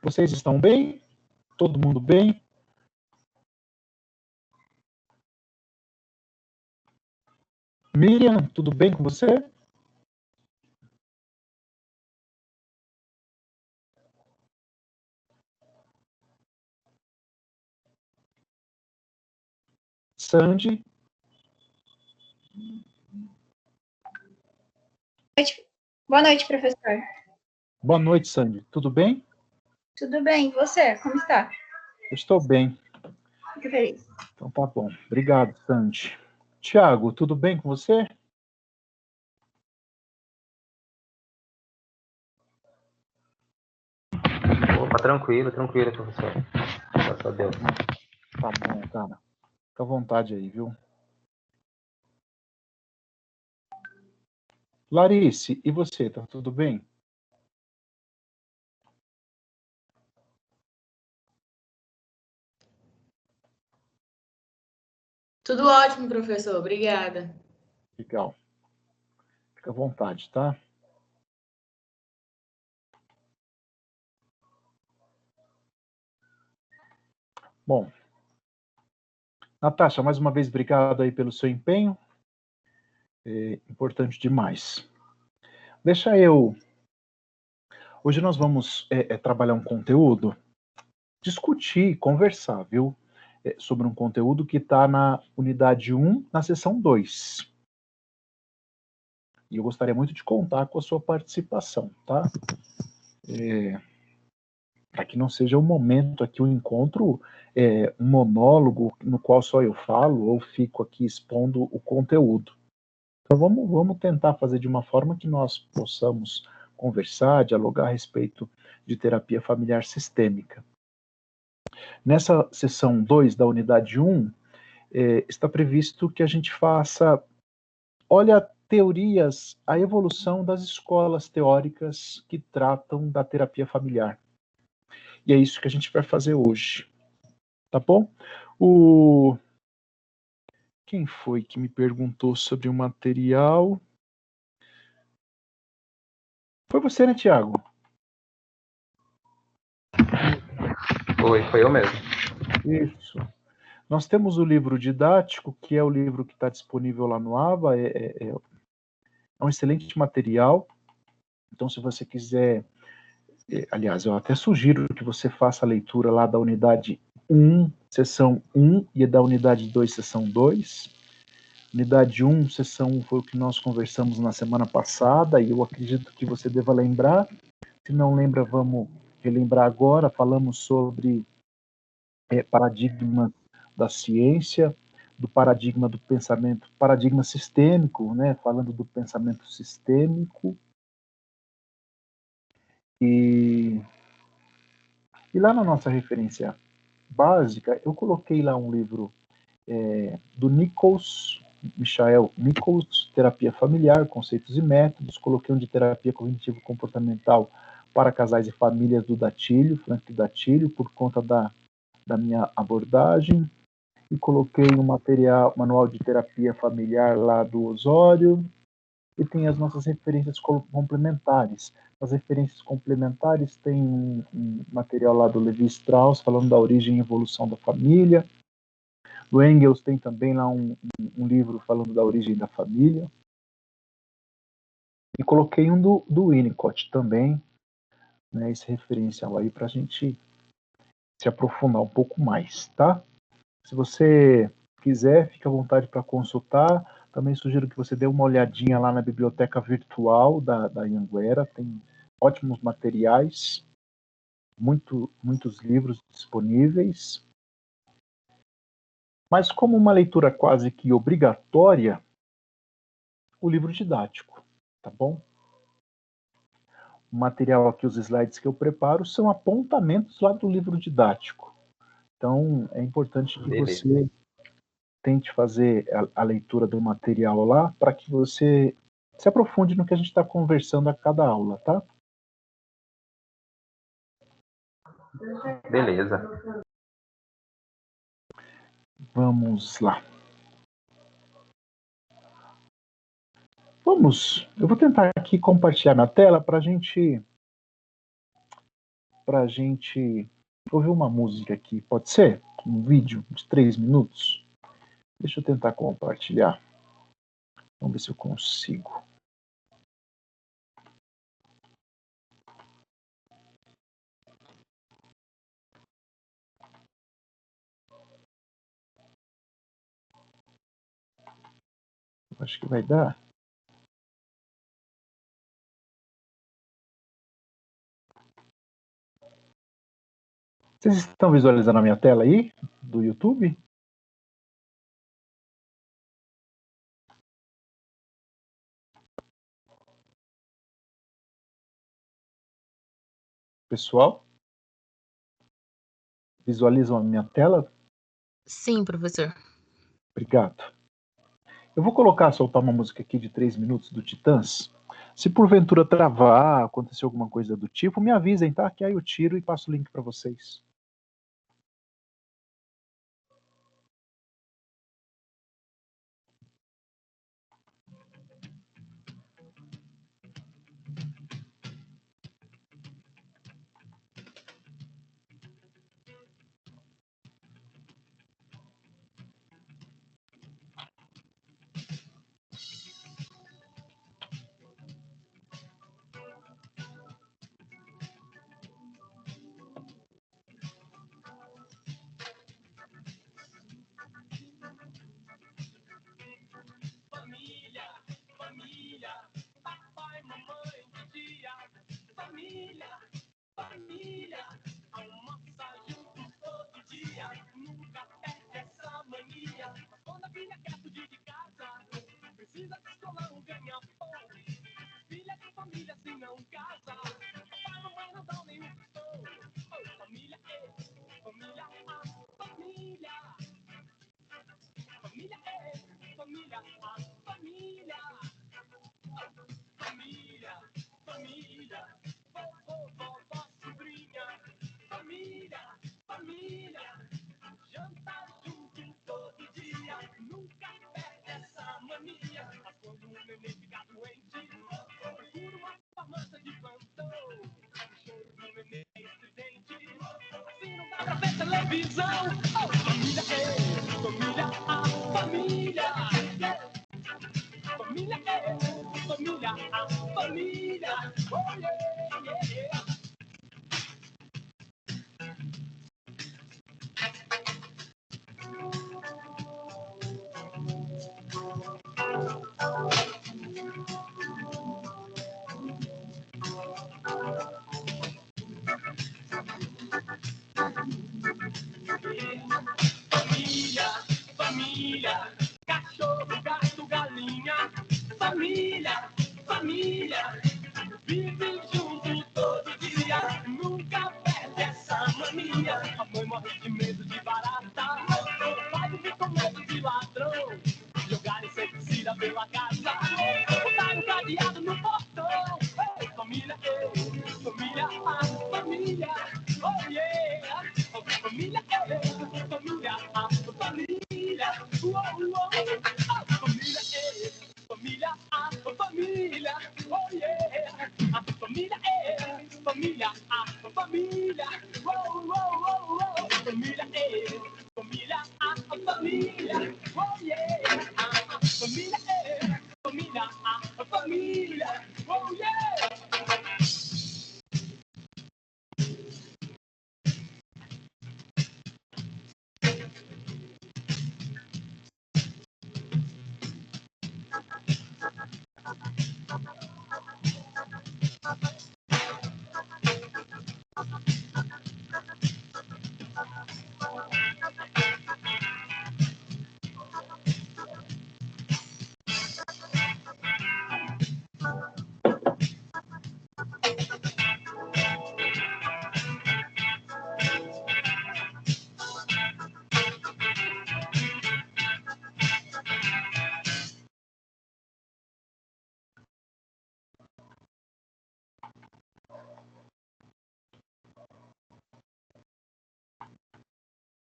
Vocês estão bem? Todo mundo bem? Miriam, tudo bem com você? Sandy? Boa noite, professor. Boa noite, Sandy. Tudo bem? Tudo bem, e você? Como está? Eu estou bem. Fico feliz. Então tá bom. Obrigado, Sandy. Tiago, tudo bem com você? Opa, tranquilo, professor. Graças a Deus. Tá bom, cara. Fica à vontade aí, viu? Larice, e você, tá tudo bem? Tudo ótimo, professor. Obrigada. Legal. Fica à vontade, tá? Bom. Natasha, mais uma vez, obrigado aí pelo seu empenho. É importante demais. Deixa eu... Hoje nós vamos trabalhar um conteúdo, discutir, conversar, viu? Sobre um conteúdo que está na unidade 1, na seção 2. E eu gostaria muito de contar com a sua participação, tá? Para que não seja um momento aqui, um encontro, um monólogo no qual só eu falo ou fico aqui expondo o conteúdo. Então vamos tentar fazer de uma forma que nós possamos conversar, dialogar a respeito de terapia familiar sistêmica. Nessa sessão 2 da unidade 1, está previsto que a gente faça, olha, teorias, a evolução das escolas teóricas que tratam da terapia familiar. E é isso que a gente vai fazer hoje. Tá bom? Quem foi que me perguntou sobre o material? Foi você, né, Tiago? Foi eu mesmo. Isso. Nós temos o livro didático, que é o livro que está disponível lá no ABA, é um excelente material. Então, se você quiser, aliás, eu até sugiro que você faça a leitura lá da unidade 1, seção 1, e da unidade 2, seção 2. Unidade 1, seção 1 foi o que nós conversamos na semana passada, e eu acredito que você deva lembrar. Se não lembra, vamos relembrar agora. Falamos sobre paradigma da ciência, do paradigma do pensamento, paradigma sistêmico, né? Falando do pensamento sistêmico. E lá na nossa referência básica, eu coloquei lá um livro do Michael Nichols, Terapia Familiar, Conceitos e Métodos. Coloquei um de Terapia Cognitivo-Comportamental para Casais e Famílias do Datilho, Frank Datilho, por conta da minha abordagem. E coloquei um manual de terapia familiar lá do Osório. E tem as nossas referências complementares. As referências complementares tem um material lá do Levi Strauss, falando da origem e evolução da família. O Engels tem também lá um livro falando da origem da família. E coloquei um do Winnicott também, né, esse referencial aí para a gente se aprofundar um pouco mais, tá? Se você quiser, fique à vontade para consultar. Também sugiro que você dê uma olhadinha lá na biblioteca virtual da Anhanguera. Tem ótimos materiais, muitos livros disponíveis. Mas como uma leitura quase que obrigatória, o livro didático, tá bom? O material aqui, os slides que eu preparo, são apontamentos lá do livro didático. Então, é importante que você tente fazer a leitura do material lá para que você se aprofunde no que a gente está conversando a cada aula, tá? Beleza. Vamos lá. Eu vou tentar aqui compartilhar na tela para a gente para a gente ouvir uma música aqui. Pode ser? Um vídeo de 3 minutos? Deixa eu tentar compartilhar. Vamos ver se eu consigo. Acho que vai dar. Vocês estão visualizando a minha tela aí, do YouTube? Pessoal? Visualizam a minha tela? Sim, professor. Obrigado. Eu vou soltar uma música aqui de 3 minutos do Titãs. Se porventura travar, acontecer alguma coisa do tipo, me avisem, tá? Que aí eu tiro e passo o link para vocês.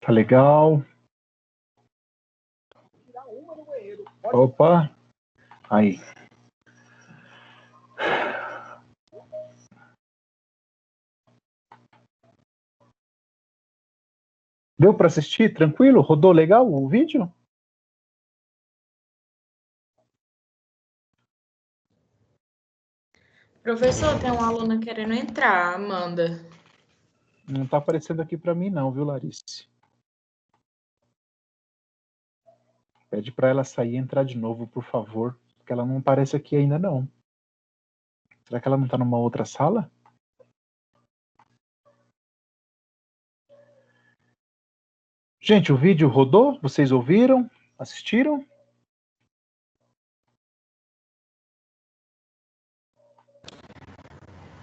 Tá legal. Opa. Aí. Deu para assistir? Tranquilo? Rodou legal o vídeo? Professor, tem uma aluna querendo entrar, Amanda. Não está aparecendo aqui para mim não, viu, Larice? Pede para ela sair e entrar de novo, por favor, porque ela não aparece aqui ainda não. Será que ela não está numa outra sala? Gente, o vídeo rodou? Vocês ouviram? Assistiram?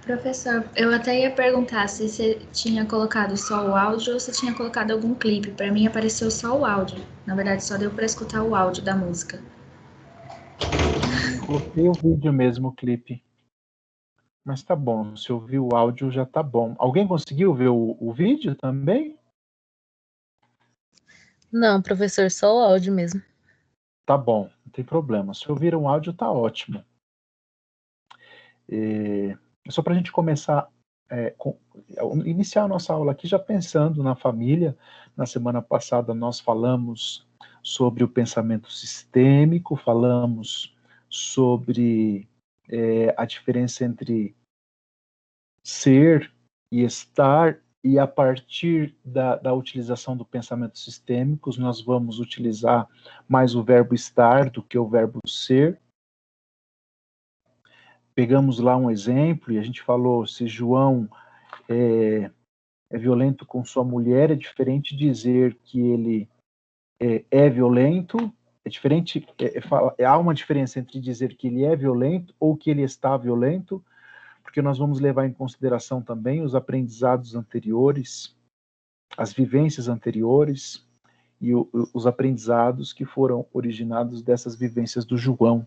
Professor, eu até ia perguntar se você tinha colocado só o áudio ou se tinha colocado algum clipe. Para mim apareceu só o áudio. Na verdade, só deu para escutar o áudio da música. Coloquei o vídeo mesmo, o clipe. Mas tá bom, se ouvir o áudio já tá bom. Alguém conseguiu ver o vídeo também? Não, professor, só o áudio mesmo. Tá bom, não tem problema. Se ouviram o áudio, tá ótimo. Só para a gente começar, iniciar a nossa aula aqui já pensando na família. Na semana passada nós falamos sobre o pensamento sistêmico, falamos sobre a diferença entre ser e estar, e a partir da utilização do pensamento sistêmico, nós vamos utilizar mais o verbo estar do que o verbo ser. Pegamos lá um exemplo e a gente falou, se João é violento com sua mulher, é diferente dizer que ele é violento, é diferente, há uma diferença entre dizer que ele é violento ou que ele está violento, porque nós vamos levar em consideração também os aprendizados anteriores, as vivências anteriores e os aprendizados que foram originados dessas vivências do João.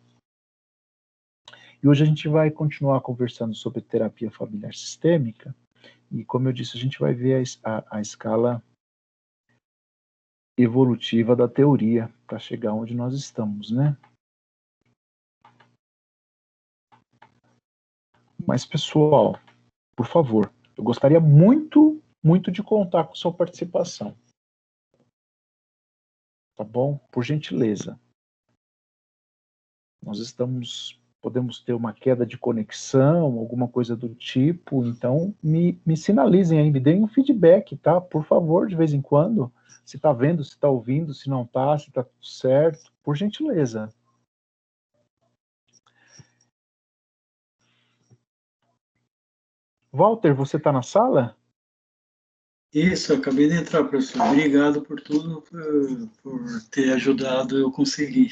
E hoje a gente vai continuar conversando sobre terapia familiar sistêmica, e como eu disse, a gente vai ver a escala evolutiva da teoria para chegar onde nós estamos, né? Mas, pessoal, por favor, eu gostaria muito, muito de contar com sua participação. Tá bom? Por gentileza. Nós podemos ter uma queda de conexão, alguma coisa do tipo, então me sinalizem aí, me deem um feedback, tá? Por favor, de vez em quando, se tá vendo, se tá ouvindo, se não tá, se tá tudo certo, por gentileza. Walter, você tá na sala? Isso, acabei de entrar, professor. Obrigado por tudo, por ter ajudado eu conseguir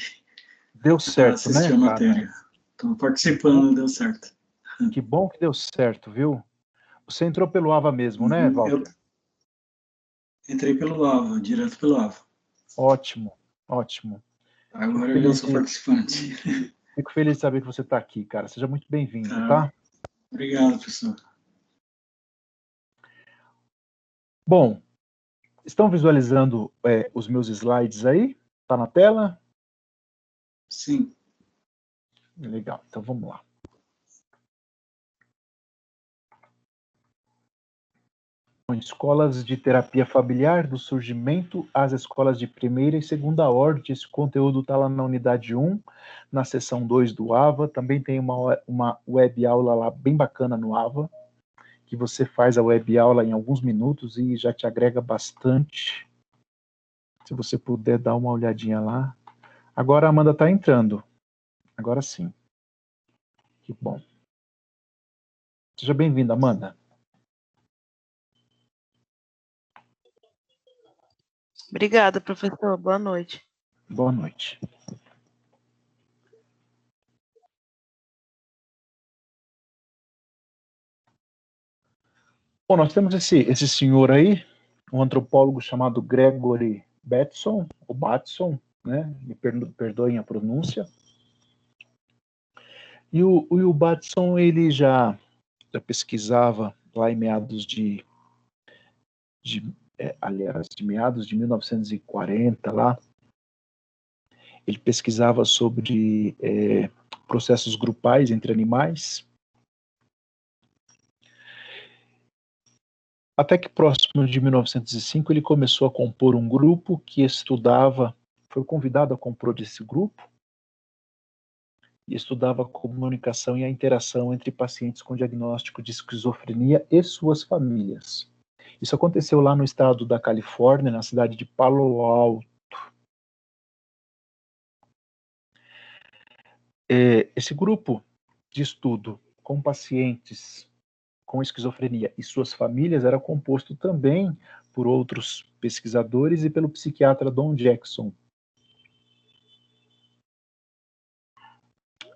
Deu certo, assistir né, a cara? matéria. Estou participando, deu certo. Que bom que deu certo, viu? Você entrou pelo AVA mesmo, né, Walter? Eu entrei pelo AVA, direto pelo AVA. Ótimo, ótimo. Agora eu já sou participante. Fico feliz de saber que você está aqui, cara. Seja muito bem-vindo, tá? Obrigado, professor. Bom, estão visualizando os meus slides aí? Tá na tela? Sim. Legal, então vamos lá. Escolas de terapia familiar, do surgimento às escolas de primeira e segunda ordem. Esse conteúdo está lá na unidade 1, na seção 2 do AVA. Também tem uma web aula lá bem bacana no AVA, que você faz a web aula em alguns minutos e já te agrega bastante. Se você puder dar uma olhadinha lá. Agora a Amanda está entrando. Agora sim. Que bom. Seja bem-vinda, Amanda. Obrigada, professor. Boa noite. Boa noite. Bom, nós temos esse senhor aí, um antropólogo chamado Gregory Bateson, ou Bateson, né? Me perdoem a pronúncia. E o Bateson, ele já pesquisava lá em meados de meados de 1940 lá. Ele pesquisava sobre processos grupais entre animais. Até que próximo de 1905 ele começou a compor um grupo que estudava, foi convidado a compor esse grupo, e estudava a comunicação e a interação entre pacientes com diagnóstico de esquizofrenia e suas famílias. Isso aconteceu lá no estado da Califórnia, na cidade de Palo Alto. Esse grupo de estudo com pacientes com esquizofrenia e suas famílias era composto também por outros pesquisadores e pelo psiquiatra Don Jackson.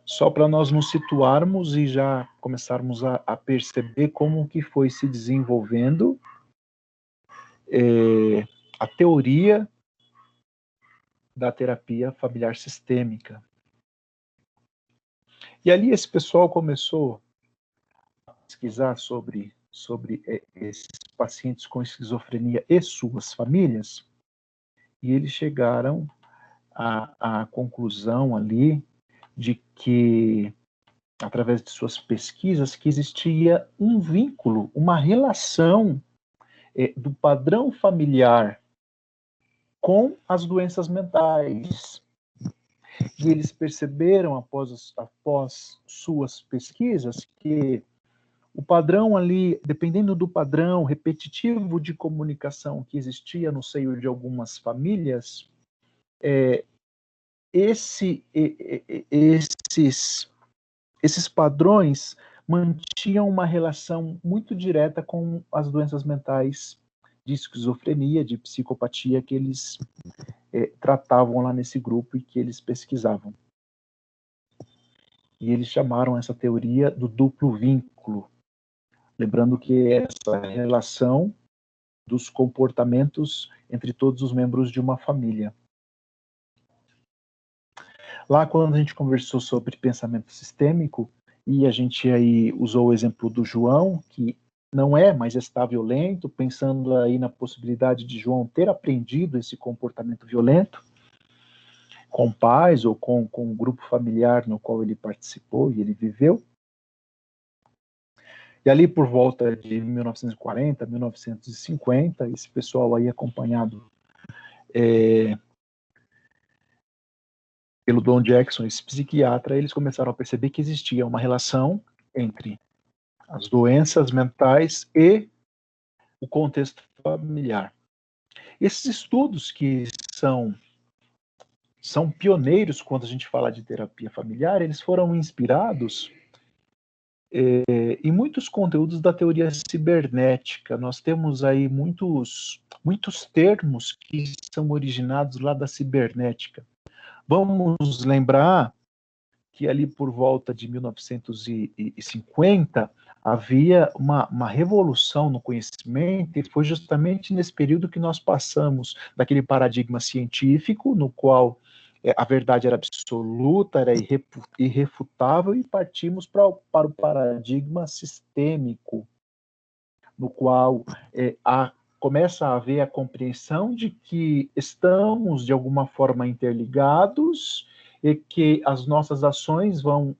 Só para nós nos situarmos e já começarmos a perceber como que foi se desenvolvendo a teoria da terapia familiar sistêmica. E ali esse pessoal começou a pesquisar sobre esses pacientes com esquizofrenia e suas famílias, e eles chegaram à conclusão ali de que, através de suas pesquisas, que existia um vínculo, uma relação do padrão familiar com as doenças mentais. E eles perceberam, após suas pesquisas, que o padrão ali, dependendo do padrão repetitivo de comunicação que existia no seio de algumas famílias, esses padrões mantinham uma relação muito direta com as doenças mentais de esquizofrenia, de psicopatia que eles tratavam lá nesse grupo e que eles pesquisavam. E eles chamaram essa teoria do duplo vínculo, lembrando que essa relação dos comportamentos entre todos os membros de uma família. Lá, quando a gente conversou sobre pensamento sistêmico, e a gente aí usou o exemplo do João, que não é, mas está violento, pensando aí na possibilidade de João ter aprendido esse comportamento violento com pais ou com um grupo familiar no qual ele participou e ele viveu. E ali por volta de 1940, 1950, esse pessoal aí acompanhado pelo Don Jackson, esse psiquiatra, eles começaram a perceber que existia uma relação entre as doenças mentais e o contexto familiar. Esses estudos que são pioneiros quando a gente fala de terapia familiar, eles foram inspirados em muitos conteúdos da teoria cibernética. Nós temos aí muitos termos que são originados lá da cibernética. Vamos lembrar que ali por volta de 1950 havia uma revolução no conhecimento, e foi justamente nesse período que nós passamos daquele paradigma científico, no qual a verdade era absoluta, era irrefutável, e partimos para o paradigma sistêmico, no qual começa a haver a compreensão de que estamos, de alguma forma, interligados e que as nossas ações vão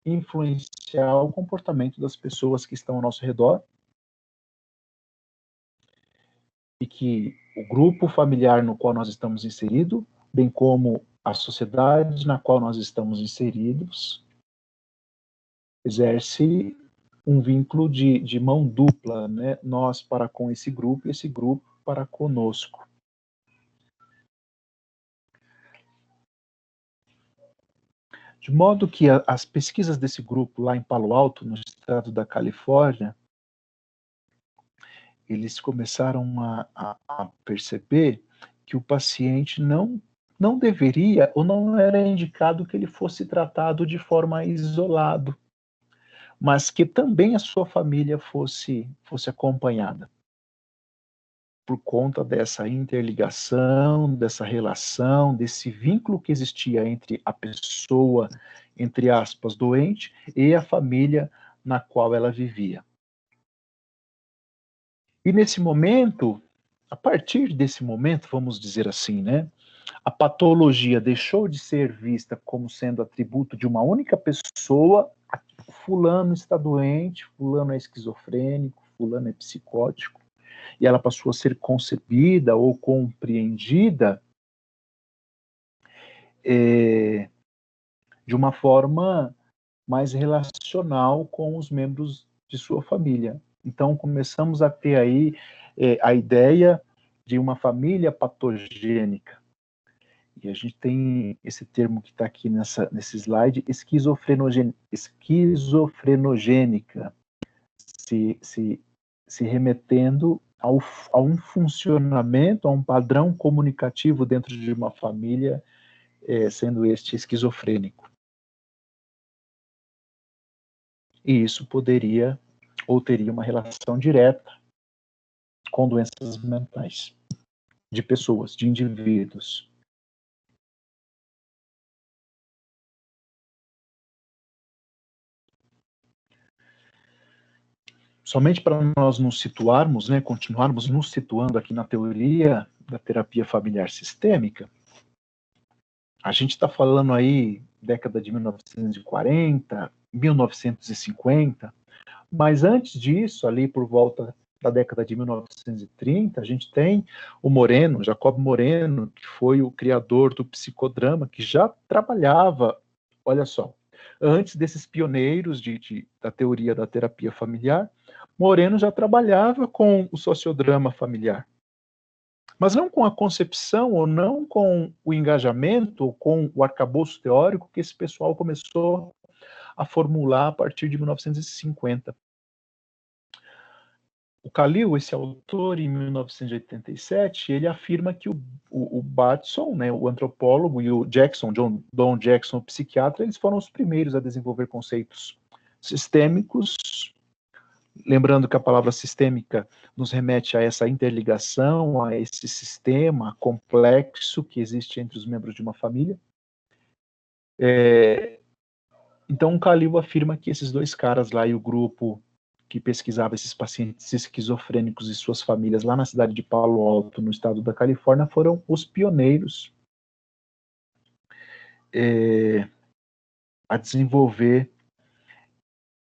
influenciar o comportamento das pessoas que estão ao nosso redor, e que o grupo familiar no qual nós estamos inseridos, bem como a sociedade na qual nós estamos inseridos, exerce um vínculo de mão dupla, né? Nós para com esse grupo e esse grupo para conosco. De modo que as pesquisas desse grupo lá em Palo Alto, no estado da Califórnia, eles começaram a perceber que o paciente não deveria, ou não era indicado que ele fosse tratado de forma isolado, mas que também a sua família fosse acompanhada, por conta dessa interligação, dessa relação, desse vínculo que existia entre a pessoa, entre aspas, doente, e a família na qual ela vivia. E nesse momento, a partir desse momento, vamos dizer assim, né, a patologia deixou de ser vista como sendo atributo de uma única pessoa. Fulano está doente, fulano é esquizofrênico, fulano é psicótico, e ela passou a ser concebida ou compreendida de uma forma mais relacional com os membros de sua família. Então, começamos a ter aí a ideia de uma família patogênica. E a gente tem esse termo que está aqui nesse slide, esquizofrenogênica, se remetendo a um funcionamento, a um padrão comunicativo dentro de uma família, sendo este esquizofrênico. E isso poderia ou teria uma relação direta com doenças mentais de pessoas, de indivíduos. Somente para nós nos situarmos, né, continuarmos nos situando aqui na teoria da terapia familiar sistêmica, a gente está falando aí década de 1940, 1950, mas antes disso, ali por volta da década de 1930, a gente tem o Moreno, Jacob Moreno, que foi o criador do psicodrama, que já trabalhava, olha só, antes desses pioneiros da teoria da terapia familiar, Moreno já trabalhava com o sociodrama familiar. Mas não com a concepção, ou não com o engajamento, ou com o arcabouço teórico que esse pessoal começou a formular a partir de 1950. O Khalil, esse autor, em 1987, ele afirma que o Batson, né, o antropólogo, e o Jackson, Don Jackson, o psiquiatra, eles foram os primeiros a desenvolver conceitos sistêmicos. Lembrando que a palavra sistêmica nos remete a essa interligação, a esse sistema complexo que existe entre os membros de uma família. Então, o Khalil afirma que esses dois caras lá e o grupo que pesquisava esses pacientes esquizofrênicos e suas famílias lá na cidade de Palo Alto, no estado da Califórnia, foram os pioneiros a desenvolver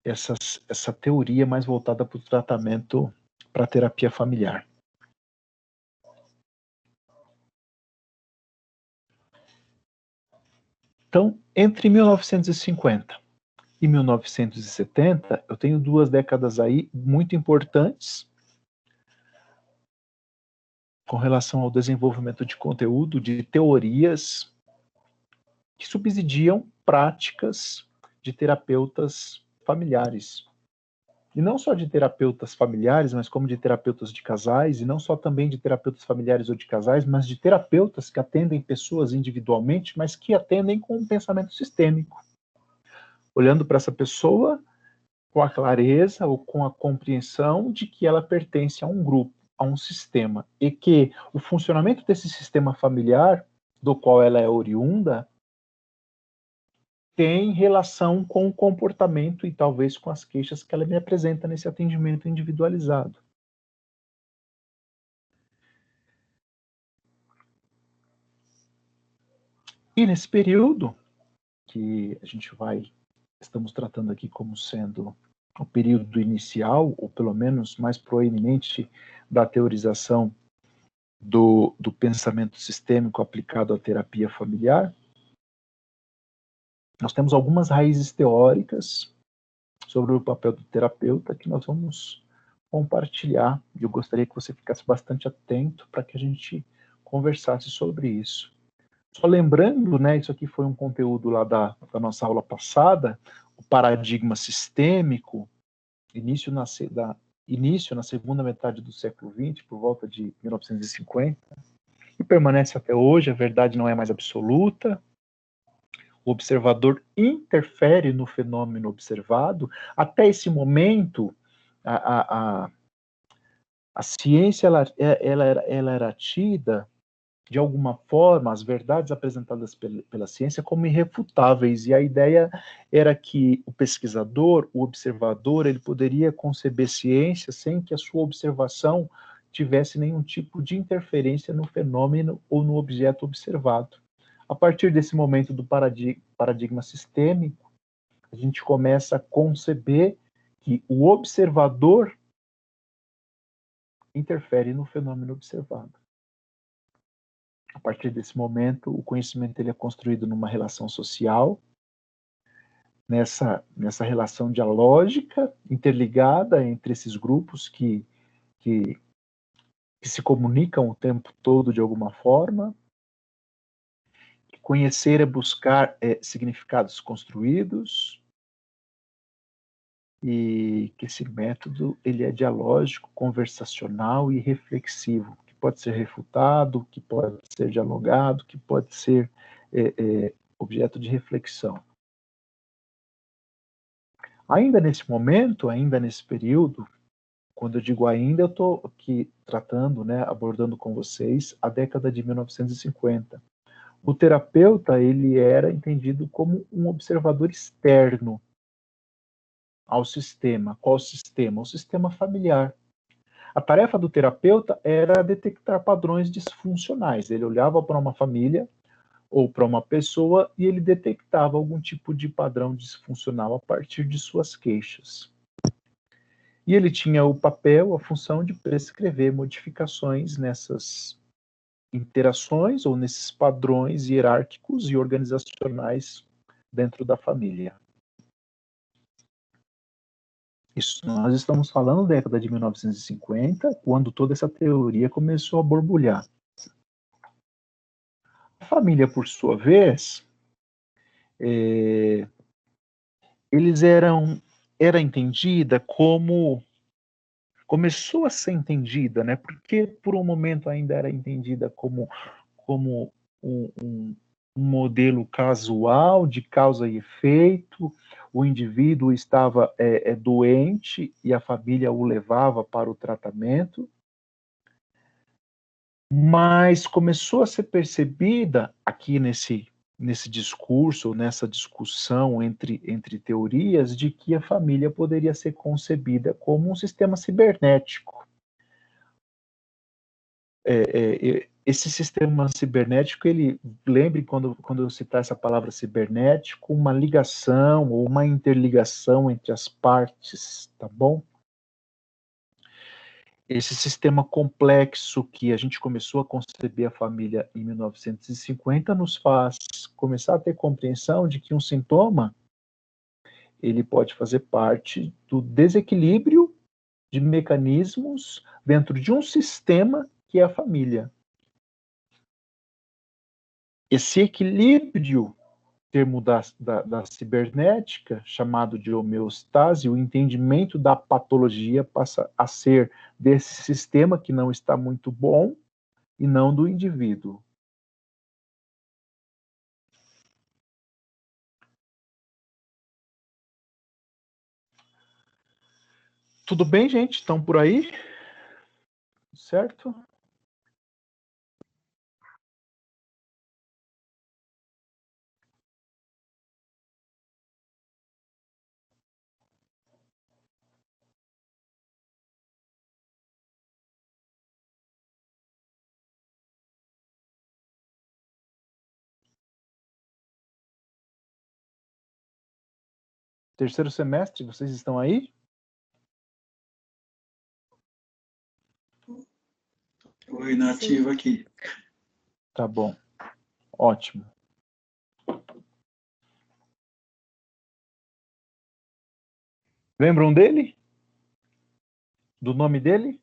essa teoria mais voltada para o tratamento, para a terapia familiar. Então, entre 1950 e 1970, eu tenho 2 décadas aí muito importantes com relação ao desenvolvimento de conteúdo, de teorias que subsidiam práticas de terapeutas familiares. E não só de terapeutas familiares, mas como de terapeutas de casais, e não só também de terapeutas familiares ou de casais, mas de terapeutas que atendem pessoas individualmente, mas que atendem com um pensamento sistêmico. Olhando para essa pessoa com a clareza ou com a compreensão de que ela pertence a um grupo, a um sistema, e que o funcionamento desse sistema familiar, do qual ela é oriunda, tem relação com o comportamento e talvez com as queixas que ela me apresenta nesse atendimento individualizado. E nesse período, que a gente estamos tratando aqui como sendo o período inicial, ou pelo menos mais proeminente, da teorização do pensamento sistêmico aplicado à terapia familiar, nós temos algumas raízes teóricas sobre o papel do terapeuta que nós vamos compartilhar. E eu gostaria que você ficasse bastante atento para que a gente conversasse sobre isso. Só lembrando, né, isso aqui foi um conteúdo lá da nossa aula passada, o paradigma sistêmico, início na segunda metade do século XX, por volta de 1950, e permanece até hoje. A verdade não é mais absoluta. O observador interfere no fenômeno observado. Até esse momento, a ciência ela era tida, de alguma forma, as verdades apresentadas pela ciência como irrefutáveis, e a ideia era que o pesquisador, o observador, ele poderia conceber ciência sem que a sua observação tivesse nenhum tipo de interferência no fenômeno ou no objeto observado. A partir desse momento do paradigma sistêmico, a gente começa a conceber que o observador interfere no fenômeno observado. A partir desse momento, o conhecimento ele é construído numa relação social, nessa relação dialógica, interligada entre esses grupos que se comunicam o tempo todo de alguma forma. Conhecer é buscar significados construídos, e que esse método ele é dialógico, conversacional e reflexivo, que pode ser refutado, que pode ser dialogado, que pode ser objeto de reflexão. Ainda nesse momento, ainda nesse período, quando eu digo ainda, eu estou aqui tratando, abordando com vocês a década de 1950. O terapeuta ele era entendido como um observador externo ao sistema. Qual sistema? O sistema familiar. A tarefa do terapeuta era detectar padrões disfuncionais. Ele olhava para uma família ou para uma pessoa e ele detectava algum tipo de padrão disfuncional a partir de suas queixas. E ele tinha o papel, a função de prescrever modificações nessas interações ou nesses padrões hierárquicos e organizacionais dentro da família. Isso nós estamos falando da década de 1950, quando toda essa teoria começou a borbulhar. A família, por sua vez, era entendida como... Começou a ser entendida, porque por um momento ainda era entendida como um modelo casual de causa e efeito. O indivíduo estava doente e a família o levava para o tratamento, mas começou a ser percebida aqui nesse discurso, nessa discussão entre teorias, de que a família poderia ser concebida como um sistema cibernético. Esse sistema cibernético, lembre quando eu citar essa palavra cibernético, uma ligação ou uma interligação entre as partes, tá bom? Esse sistema complexo que a gente começou a conceber a família em 1950 nos faz começar a ter compreensão de que um sintoma ele pode fazer parte do desequilíbrio de mecanismos dentro de um sistema que é a família. Esse equilíbrio, termo da cibernética, chamado de homeostase, o entendimento da patologia passa a ser desse sistema que não está muito bom e não do indivíduo. Tudo bem, gente? Estão por aí? Certo? Terceiro semestre, vocês estão aí? Oi, nativo aqui. Tá bom. Ótimo. Lembram dele? Do nome dele?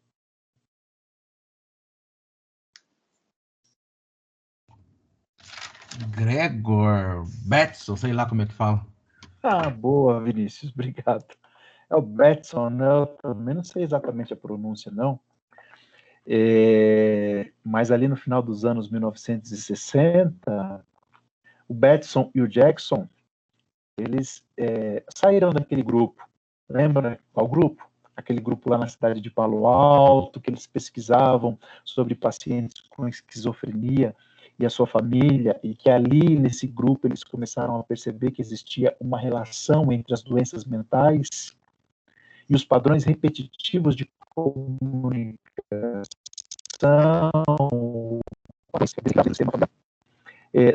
Gregor Bateson, sei lá como é que fala. Ah, boa, Vinícius, obrigado. É o Bateson, né? Eu também não sei exatamente a pronúncia, não. Mas ali no final dos anos 1960, o Bateson e o Jackson, eles saíram daquele grupo. Lembra qual grupo? Aquele grupo lá na cidade de Palo Alto, que eles pesquisavam sobre pacientes com esquizofrenia e a sua família, e que ali, nesse grupo, eles começaram a perceber que existia uma relação entre as doenças mentais e os padrões repetitivos de comunicação.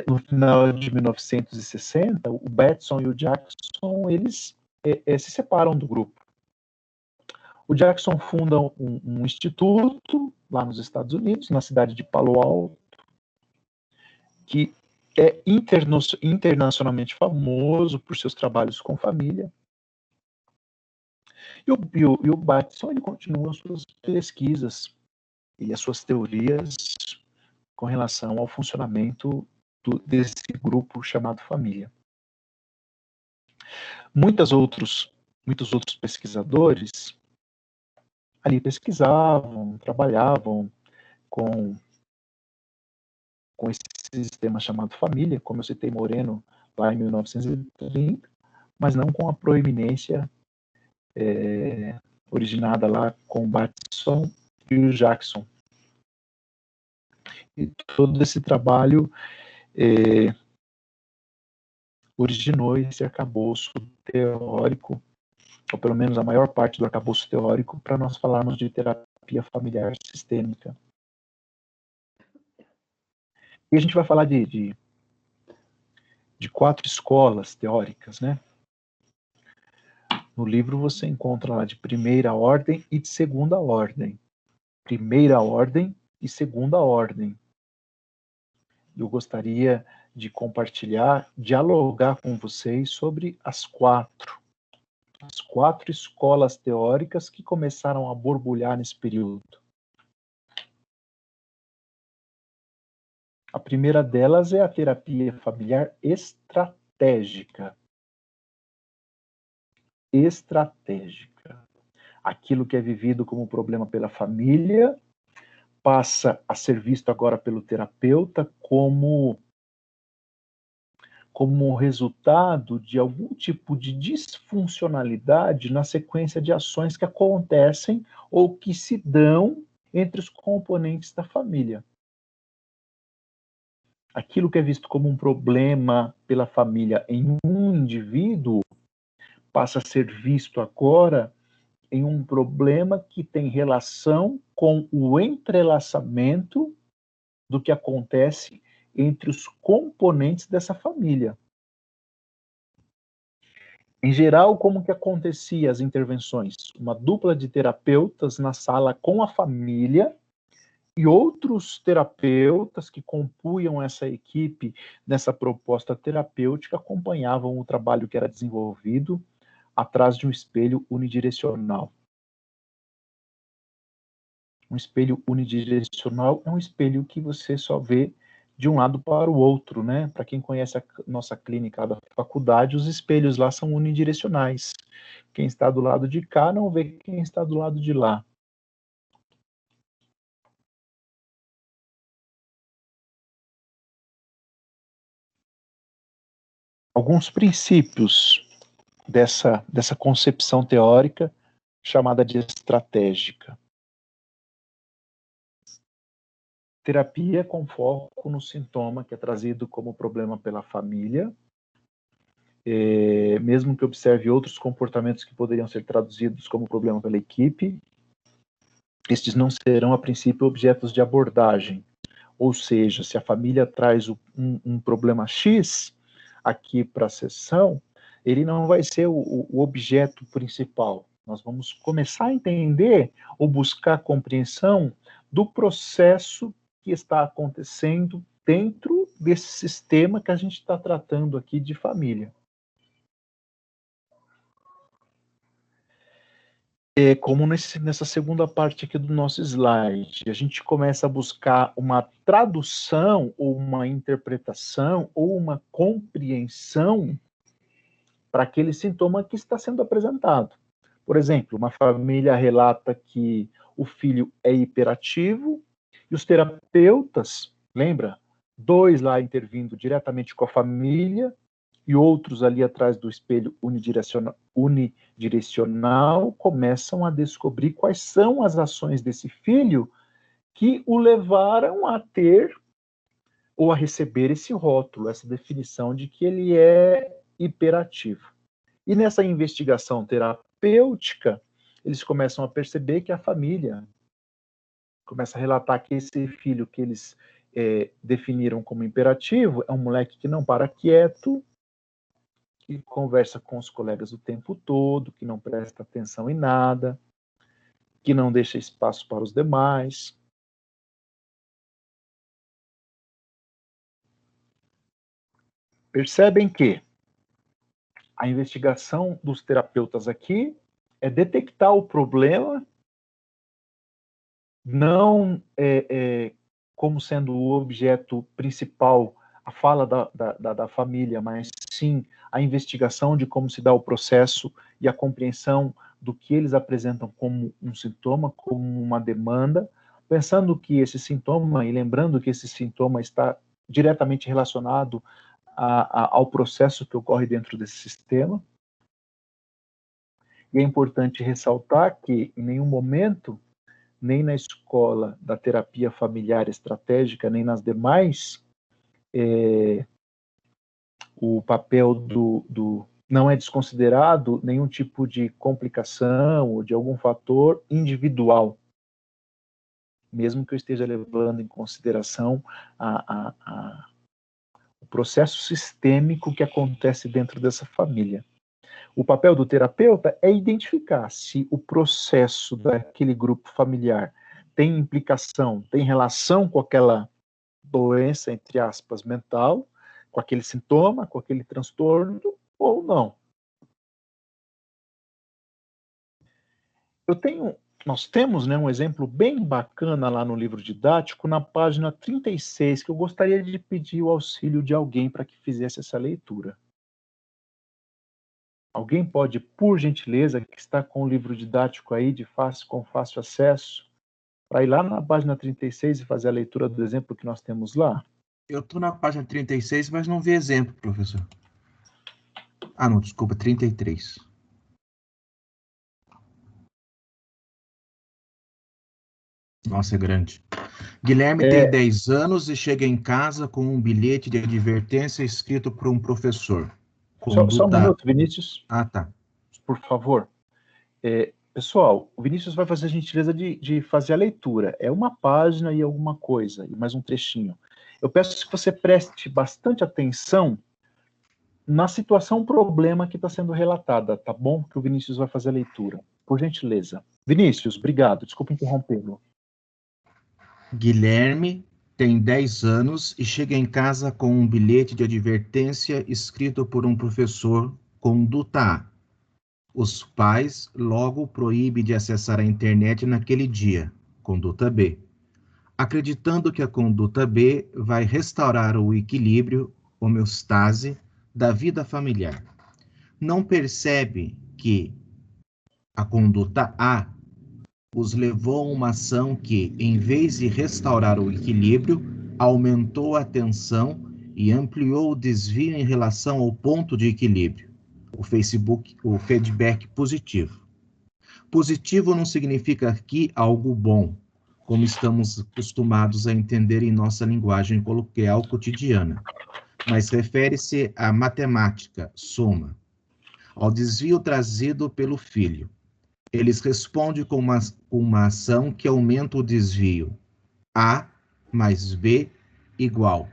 No final de 1960, o Bateson e o Jackson, eles se separam do grupo. O Jackson funda um instituto lá nos Estados Unidos, na cidade de Palo Alto, que é internacionalmente famoso por seus trabalhos com família. E o Bateson, ele continua suas pesquisas e as suas teorias com relação ao funcionamento desse grupo chamado família. Muitos outros pesquisadores ali pesquisavam, trabalhavam com esse sistema chamado família, como eu citei Moreno lá em 1930, mas não com a proeminência originada lá com o Bateson e o Jackson. E todo esse trabalho originou esse arcabouço teórico, ou pelo menos a maior parte do arcabouço teórico, para nós falarmos de terapia familiar sistêmica. E a gente vai falar de 4 escolas teóricas, né? No livro você encontra lá de primeira ordem e de segunda ordem. Primeira ordem e segunda ordem. Eu gostaria de compartilhar, dialogar com vocês sobre as 4 escolas teóricas que começaram a borbulhar nesse período. A primeira delas é a terapia familiar estratégica. Estratégica. Aquilo que é vivido como problema pela família passa a ser visto agora pelo terapeuta como resultado de algum tipo de disfuncionalidade na sequência de ações que acontecem ou que se dão entre os componentes da família. Aquilo que é visto como um problema pela família em um indivíduo passa a ser visto agora em um problema que tem relação com o entrelaçamento do que acontece entre os componentes dessa família. Em geral, como que acontecia as intervenções? Uma dupla de terapeutas na sala com a família e outros terapeutas que compunham essa equipe nessa proposta terapêutica acompanhavam o trabalho que era desenvolvido atrás de um espelho unidirecional. Um espelho unidirecional é um espelho que você só vê de um lado para o outro, né? Para quem conhece a nossa clínica da faculdade, os espelhos lá são unidirecionais. Quem está do lado de cá não vê quem está do lado de lá. Alguns princípios dessa concepção teórica chamada de estratégica. Terapia com foco no sintoma que é trazido como problema pela família, mesmo que observe outros comportamentos que poderiam ser traduzidos como problema pela equipe, estes não serão, a princípio, objetos de abordagem. Ou seja, se a família traz um problema X aqui para a sessão, ele não vai ser o objeto principal. Nós vamos começar a entender ou buscar compreensão do processo que está acontecendo dentro desse sistema que a gente está tratando aqui de família. Como nessa segunda parte aqui do nosso slide, a gente começa a buscar uma tradução ou uma interpretação ou uma compreensão para aquele sintoma que está sendo apresentado. Por exemplo, uma família relata que o filho é hiperativo e os terapeutas, lembra? 2 lá intervindo diretamente com a família e outros ali atrás do espelho unidirecional começam a descobrir quais são as ações desse filho que o levaram a ter ou a receber esse rótulo, essa definição de que ele é hiperativo. E nessa investigação terapêutica, eles começam a perceber que a família começa a relatar que esse filho que eles definiram como hiperativo é um moleque que não para quieto, que conversa com os colegas o tempo todo, que não presta atenção em nada, que não deixa espaço para os demais. Percebem que a investigação dos terapeutas aqui é detectar o problema, não como sendo o objeto principal a fala da família, mas sim a investigação de como se dá o processo e a compreensão do que eles apresentam como um sintoma, como uma demanda, pensando que esse sintoma, e lembrando que esse sintoma está diretamente relacionado ao processo que ocorre dentro desse sistema. E é importante ressaltar que, em nenhum momento, nem na escola da terapia familiar estratégica, nem nas demais, o papel não é desconsiderado nenhum tipo de complicação ou de algum fator individual, mesmo que eu esteja levando em consideração o processo sistêmico que acontece dentro dessa família. O papel do terapeuta é identificar se o processo daquele grupo familiar tem implicação, tem relação com aquela doença, entre aspas, mental, com aquele sintoma, com aquele transtorno, ou não. Nós temos, né, um exemplo bem bacana lá no livro didático, na página 36, que eu gostaria de pedir o auxílio de alguém para que fizesse essa leitura. Alguém pode, por gentileza, que está com o livro didático aí com fácil acesso, para ir lá na página 36 e fazer a leitura do exemplo que nós temos lá? Eu estou na página 36, mas não vi exemplo, professor. Ah, não, desculpa, 33. Nossa, é grande. Guilherme tem 10 anos e chega em casa com um bilhete de advertência escrito por um professor. Só um minuto, Vinícius. Ah, tá. Por favor. Pessoal, o Vinícius vai fazer a gentileza de fazer a leitura. É uma página e alguma coisa, e mais um trechinho. Eu peço que você preste bastante atenção na situação problema que está sendo relatada, tá bom? Que o Vinícius vai fazer a leitura. Por gentileza. Vinícius, obrigado. Desculpa interrompê-lo. Guilherme tem 10 anos e chega em casa com um bilhete de advertência escrito por um professor, conduta A. Os pais logo proíbem de acessar a internet naquele dia, conduta B. Acreditando que a conduta B vai restaurar o equilíbrio, homeostase, da vida familiar. Não percebe que a conduta A os levou a uma ação que, em vez de restaurar o equilíbrio, aumentou a tensão e ampliou o desvio em relação ao ponto de equilíbrio. O feedback positivo. Positivo não significa aqui algo bom, como estamos acostumados a entender em nossa linguagem coloquial cotidiana, mas refere-se à matemática, soma, ao desvio trazido pelo filho. Eles respondem com uma ação que aumenta o desvio. A mais B igual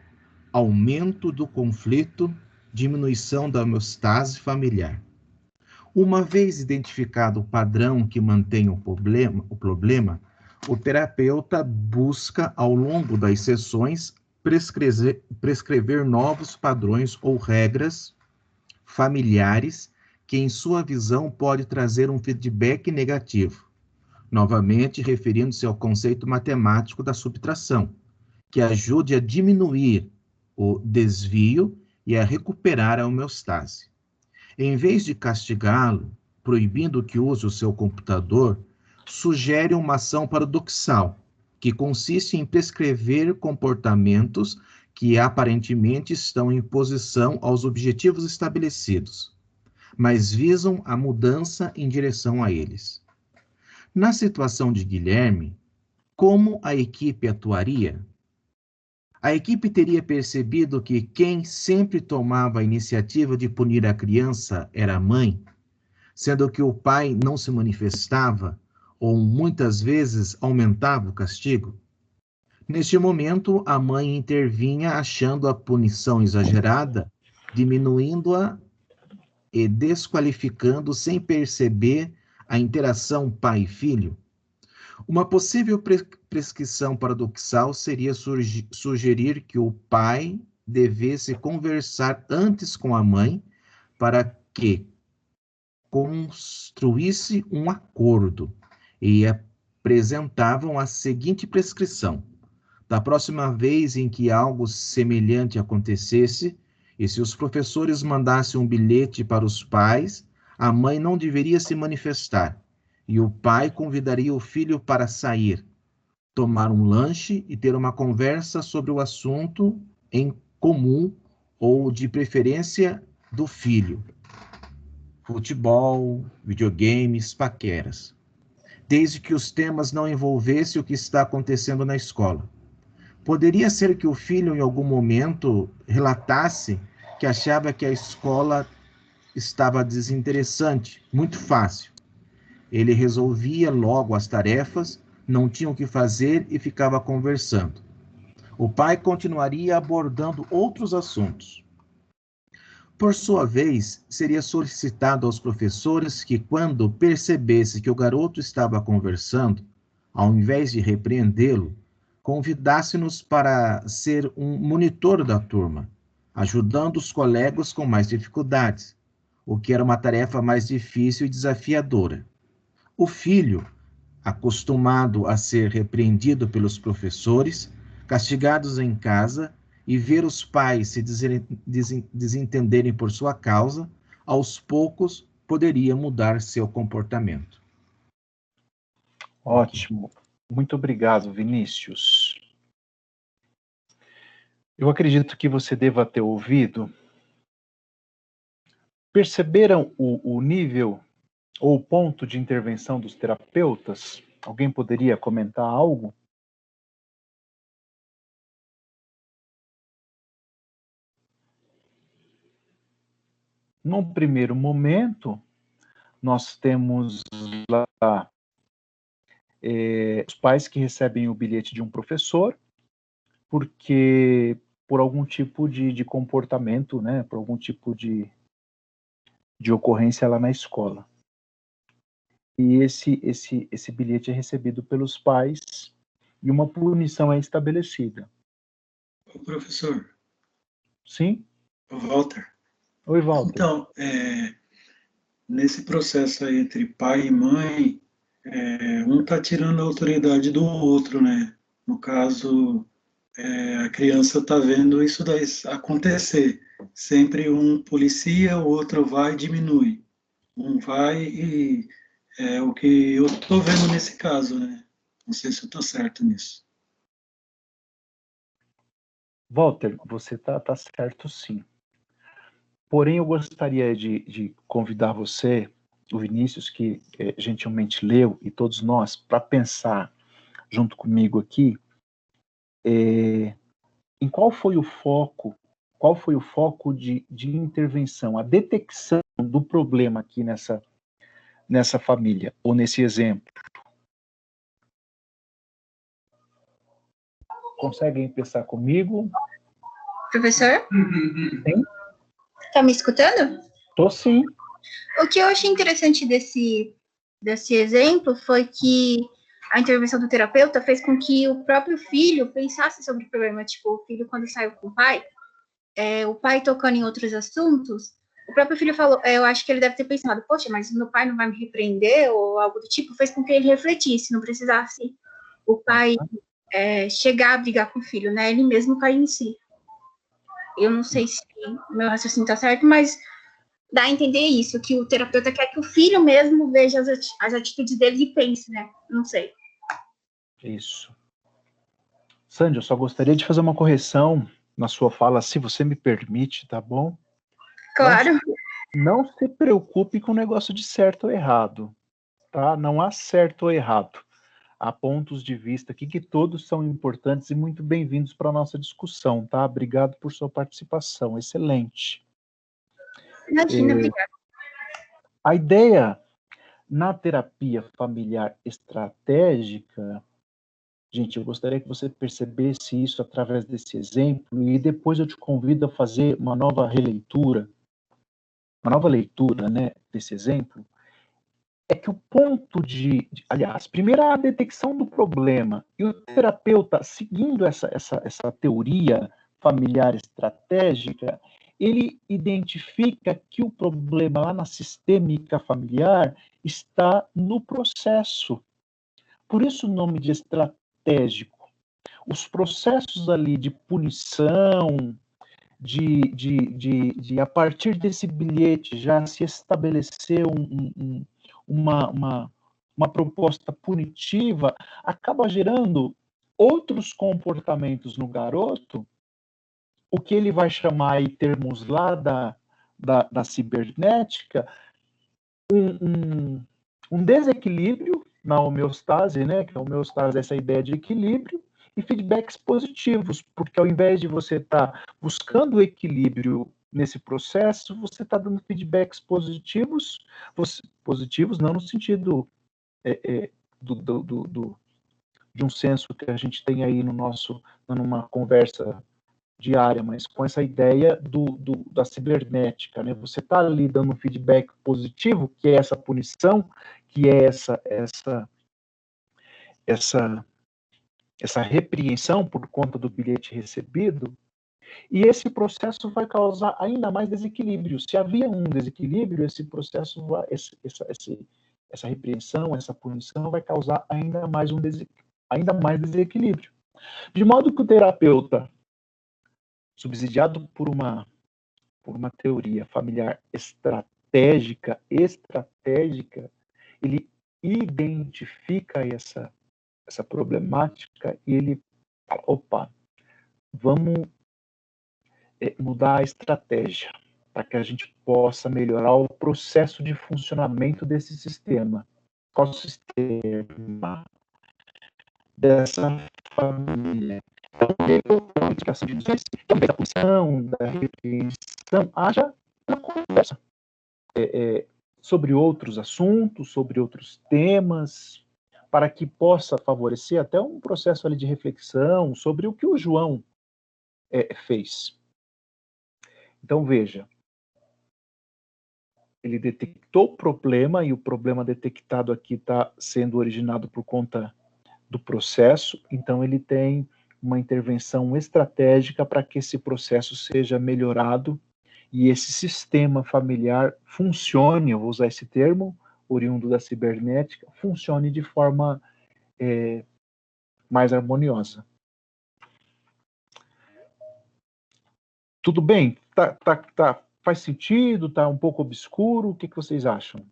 aumento do conflito, diminuição da homeostase familiar. Uma vez identificado o padrão que mantém o problema, o terapeuta busca, ao longo das sessões, prescrever novos padrões ou regras familiares que, em sua visão, pode trazer um feedback negativo, novamente referindo-se ao conceito matemático da subtração, que ajude a diminuir o desvio e a recuperar a homeostase. Em vez de castigá-lo, proibindo que use o seu computador, sugere uma ação paradoxal, que consiste em prescrever comportamentos que aparentemente estão em oposição aos objetivos estabelecidos, mas visam a mudança em direção a eles. Na situação de Guilherme, como a equipe atuaria? A equipe teria percebido que quem sempre tomava a iniciativa de punir a criança era a mãe, sendo que o pai não se manifestava ou muitas vezes aumentava o castigo? Neste momento, a mãe intervinha achando a punição exagerada, diminuindo-a e desqualificando sem perceber a interação pai e filho. Uma possível prescrição paradoxal seria sugerir que o pai devesse conversar antes com a mãe para que construísse um acordo e apresentavam a seguinte prescrição: da próxima vez em que algo semelhante acontecesse, e se os professores mandassem um bilhete para os pais, a mãe não deveria se manifestar, e o pai convidaria o filho para sair, tomar um lanche e ter uma conversa sobre o assunto em comum ou de preferência do filho. Futebol, videogames, paqueras. Desde que os temas não envolvessem o que está acontecendo na escola. Poderia ser que o filho, em algum momento, relatasse que achava que a escola estava desinteressante, muito fácil. Ele resolvia logo as tarefas, não tinha o que fazer e ficava conversando. O pai continuaria abordando outros assuntos. Por sua vez, seria solicitado aos professores que, quando percebesse que o garoto estava conversando, ao invés de repreendê-lo, convidasse-nos para ser um monitor da turma, ajudando os colegas com mais dificuldades, o que era uma tarefa mais difícil e desafiadora. O filho, acostumado a ser repreendido pelos professores, castigados em casa, e ver os pais se desentenderem por sua causa, aos poucos poderia mudar seu comportamento. Ótimo. Muito obrigado, Vinícius. Eu acredito que você deva ter ouvido. Perceberam o nível ou o ponto de intervenção dos terapeutas? Alguém poderia comentar algo? Num primeiro momento, nós temos lá os pais que recebem o bilhete de um professor, porque por algum tipo de comportamento, né, por algum tipo de ocorrência lá na escola. E esse bilhete é recebido pelos pais e uma punição é estabelecida. Ô, professor. Sim? Ô, Walter. Oi, Walter. Então, nesse processo aí entre pai e mãe, um está tirando a autoridade do outro, né? No caso, a criança está vendo isso daí acontecer. Sempre um policia, o outro vai e diminui. Um vai e é o que eu estou vendo nesse caso, né? Não sei se eu estou certo nisso. Walter, você tá certo sim. Porém, eu gostaria de convidar você, o Vinícius, que gentilmente leu, e todos nós, para pensar junto comigo aqui, em qual foi o foco de intervenção, a detecção do problema aqui nessa família, ou nesse exemplo. Conseguem pensar comigo? Professor? Sim? Tá me escutando? Tô sim. O que eu achei interessante desse exemplo foi que a intervenção do terapeuta fez com que o próprio filho pensasse sobre o problema. Tipo, o filho, quando saiu com o pai tocando em outros assuntos, o próprio filho falou, eu acho que ele deve ter pensado, poxa, mas meu pai não vai me repreender, ou algo do tipo, fez com que ele refletisse, não precisasse o pai chegar a brigar com o filho, né? Ele mesmo cair em si. Eu não sei se o meu raciocínio está certo, mas dá a entender isso, que o terapeuta quer que o filho mesmo veja as atitudes dele e pense, né? Não sei. Isso. Sandy, eu só gostaria de fazer uma correção na sua fala, se você me permite, tá bom? Claro. Não se preocupe com o negócio de certo ou errado, tá? Não há certo ou errado. Há pontos de vista aqui que todos são importantes e muito bem-vindos para a nossa discussão, tá? Obrigado por sua participação, excelente. Imagina, obrigada. A ideia na terapia familiar estratégica, gente, eu gostaria que você percebesse isso através desse exemplo e depois eu te convido a fazer uma nova leitura, né, desse exemplo, é que o ponto aliás, primeiro a detecção do problema, e o terapeuta, seguindo essa teoria familiar estratégica, ele identifica que o problema lá na sistêmica familiar está no processo. Por isso o nome de estratégico. Os processos ali de punição, de a partir desse bilhete já se estabelecer uma proposta punitiva, acaba gerando outros comportamentos no garoto, o que ele vai chamar, em termos lá da cibernética, um desequilíbrio na homeostase, né? Que a homeostase é essa ideia de equilíbrio, e feedbacks positivos, porque ao invés de você estar buscando equilíbrio nesse processo, você está dando feedbacks positivos, positivos não no sentido de um senso que a gente tem aí numa conversa diária, mas com essa ideia da cibernética, né? Você está ali dando um feedback positivo, que é essa punição, que é essa repreensão por conta do bilhete recebido, e esse processo vai causar ainda mais desequilíbrio. Se havia um desequilíbrio, esse processo, essa repreensão, essa punição vai causar ainda mais desequilíbrio. De modo que o terapeuta, subsidiado por uma teoria familiar estratégica, ele identifica essa problemática e ele fala, opa, vamos mudar a estratégia para que a gente possa melhorar o processo de funcionamento desse sistema. Qual o sistema dessa família? Então, a indicação de doenças, também da punição, da repreensão, haja uma conversa sobre outros assuntos, sobre outros temas, para que possa favorecer até um processo ali de reflexão sobre o que o João fez. Então, veja, ele detectou o problema, e o problema detectado aqui está sendo originado por conta do processo, então ele tem uma intervenção estratégica para que esse processo seja melhorado e esse sistema familiar funcione, eu vou usar esse termo, oriundo da cibernética, funcione de forma mais harmoniosa. Tudo bem? Faz sentido? Está um pouco obscuro? O que vocês acham?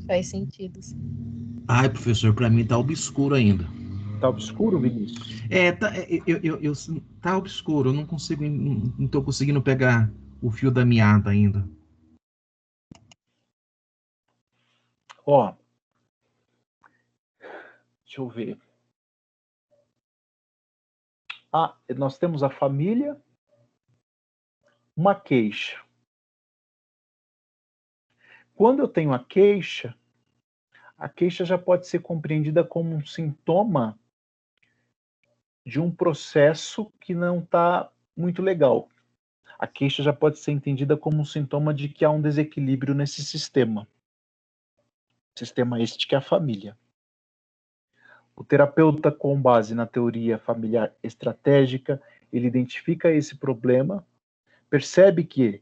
Faz sentido. Ai, professor, para mim está obscuro ainda. Tá obscuro, Vinícius? Tá obscuro, eu não tô conseguindo pegar o fio da meada ainda. Ó, deixa eu ver. Nós temos a família, uma queixa. Quando eu tenho a queixa já pode ser compreendida como um sintoma de um processo que não está muito legal. A queixa já pode ser entendida como um sintoma de que há um desequilíbrio nesse sistema. Sistema este que é a família. O terapeuta, com base na teoria familiar estratégica, ele identifica esse problema, percebe que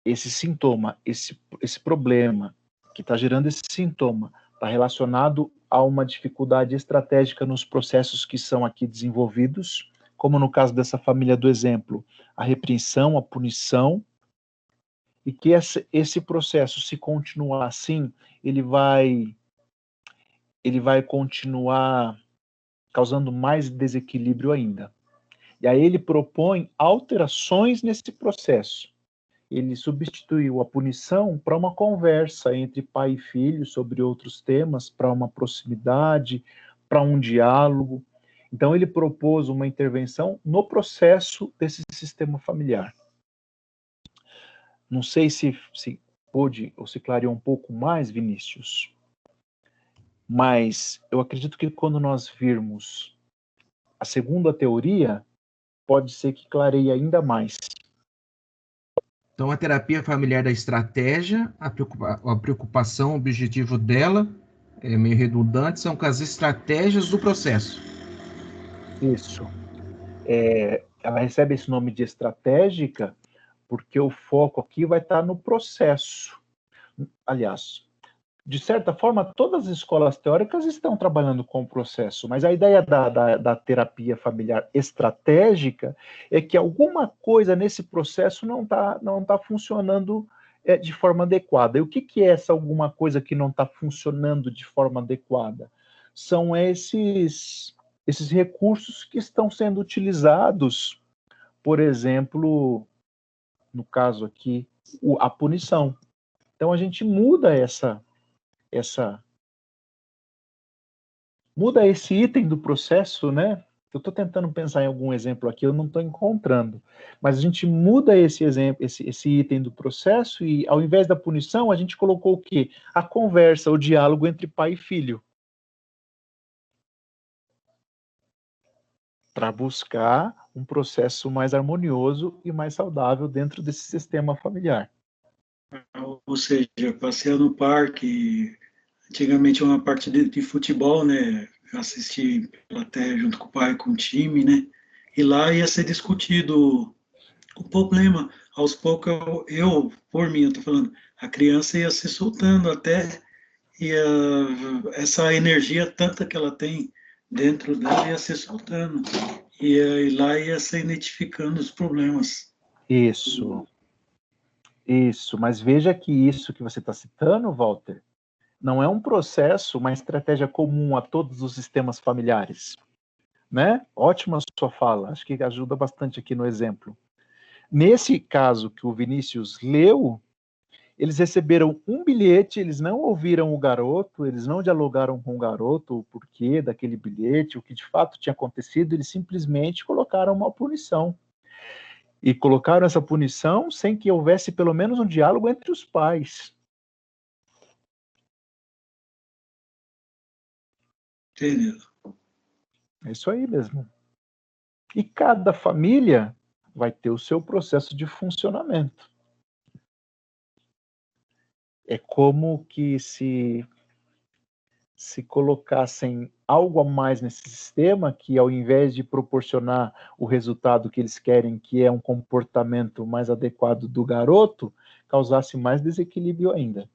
esse sintoma, esse problema que está gerando esse sintoma, está relacionado a uma dificuldade estratégica nos processos que são aqui desenvolvidos, como no caso dessa família do exemplo, a repreensão, a punição, e que esse processo, se continuar assim, ele vai continuar causando mais desequilíbrio ainda. E aí ele propõe alterações nesse processo. Ele substituiu a punição para uma conversa entre pai e filho sobre outros temas, para uma proximidade, para um diálogo. Então ele propôs uma intervenção no processo desse sistema familiar. Não sei se pôde ou se clareou um pouco mais, Vinícius, mas eu acredito que quando nós virmos a segunda teoria, pode ser que clareie ainda mais. Então, a terapia familiar da estratégia, a preocupação, o objetivo dela, é meio redundante, são com as estratégias do processo. Isso. Ela recebe esse nome de estratégica porque o foco aqui vai estar no processo. Aliás, de certa forma, todas as escolas teóricas estão trabalhando com o processo, mas a ideia da terapia familiar estratégica é que alguma coisa nesse processo não tá funcionando de forma adequada. E o que é essa alguma coisa que não está funcionando de forma adequada? São esses recursos que estão sendo utilizados, por exemplo, no caso aqui, a punição. Então a gente muda muda esse item do processo, né? Eu estou tentando pensar em algum exemplo aqui, eu não estou encontrando. Mas a gente muda esse exemplo, esse item do processo e, ao invés da punição, a gente colocou o quê? A conversa, o diálogo entre pai e filho. Para buscar um processo mais harmonioso e mais saudável dentro desse sistema familiar. Ou seja, passear no parque, antigamente uma partida de futebol, né? Assistir plateia junto com o pai, com o time, né? E lá ia ser discutido o problema. Aos poucos, por mim, eu tô falando, a criança ia se soltando até, ia, essa energia tanta que ela tem dentro dela ia se soltando. E lá ia se identificando os problemas. Isso, mas veja que isso que você está citando, Walter, não é um processo, uma estratégia comum a todos os sistemas familiares, né? Ótima sua fala, acho que ajuda bastante aqui no exemplo. Nesse caso que o Vinícius leu, eles receberam um bilhete, eles não ouviram o garoto, eles não dialogaram com o garoto, o porquê daquele bilhete, o que de fato tinha acontecido, eles simplesmente colocaram uma punição. E colocaram essa punição sem que houvesse pelo menos um diálogo entre os pais. Entendeu? É isso aí mesmo. E cada família vai ter o seu processo de funcionamento. É como que se colocassem algo a mais nesse sistema, que ao invés de proporcionar o resultado que eles querem, que é um comportamento mais adequado do garoto, causasse mais desequilíbrio ainda.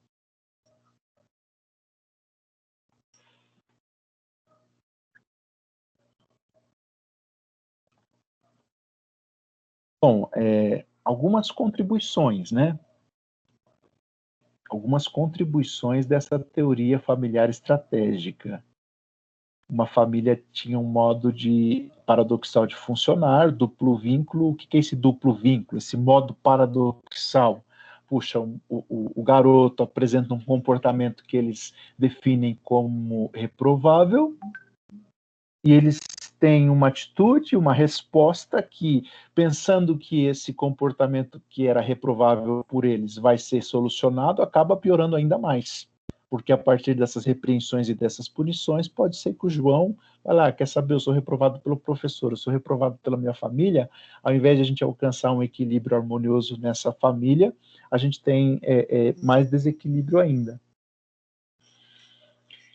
Bom, algumas contribuições, né? Algumas contribuições dessa teoria familiar estratégica. Uma família tinha um modo paradoxal de funcionar, duplo vínculo. O que é esse duplo vínculo? Esse modo paradoxal. Puxa, o garoto apresenta um comportamento que eles definem como reprovável, e eles têm uma atitude, uma resposta que, pensando que esse comportamento que era reprovável por eles vai ser solucionado, acaba piorando ainda mais. Porque a partir dessas repreensões e dessas punições, pode ser que o João, vai lá, quer saber, eu sou reprovado pelo professor, eu sou reprovado pela minha família, ao invés de a gente alcançar um equilíbrio harmonioso nessa família, a gente tem mais desequilíbrio ainda.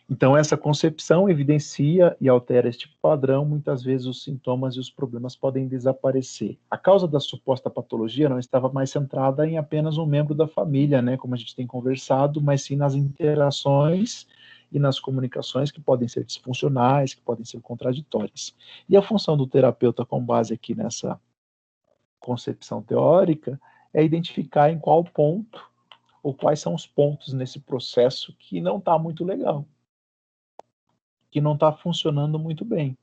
Então, essa concepção evidencia e altera este padrão, muitas vezes os sintomas e os problemas podem desaparecer. A causa da suposta patologia não estava mais centrada em apenas um membro da família, né, como a gente tem conversado, mas sim nas interações e nas comunicações que podem ser disfuncionais, que podem ser contraditórias. E a função do terapeuta, com base aqui nessa concepção teórica, é identificar em qual ponto, ou quais são os pontos nesse processo que não está muito legal, que não está funcionando muito bem.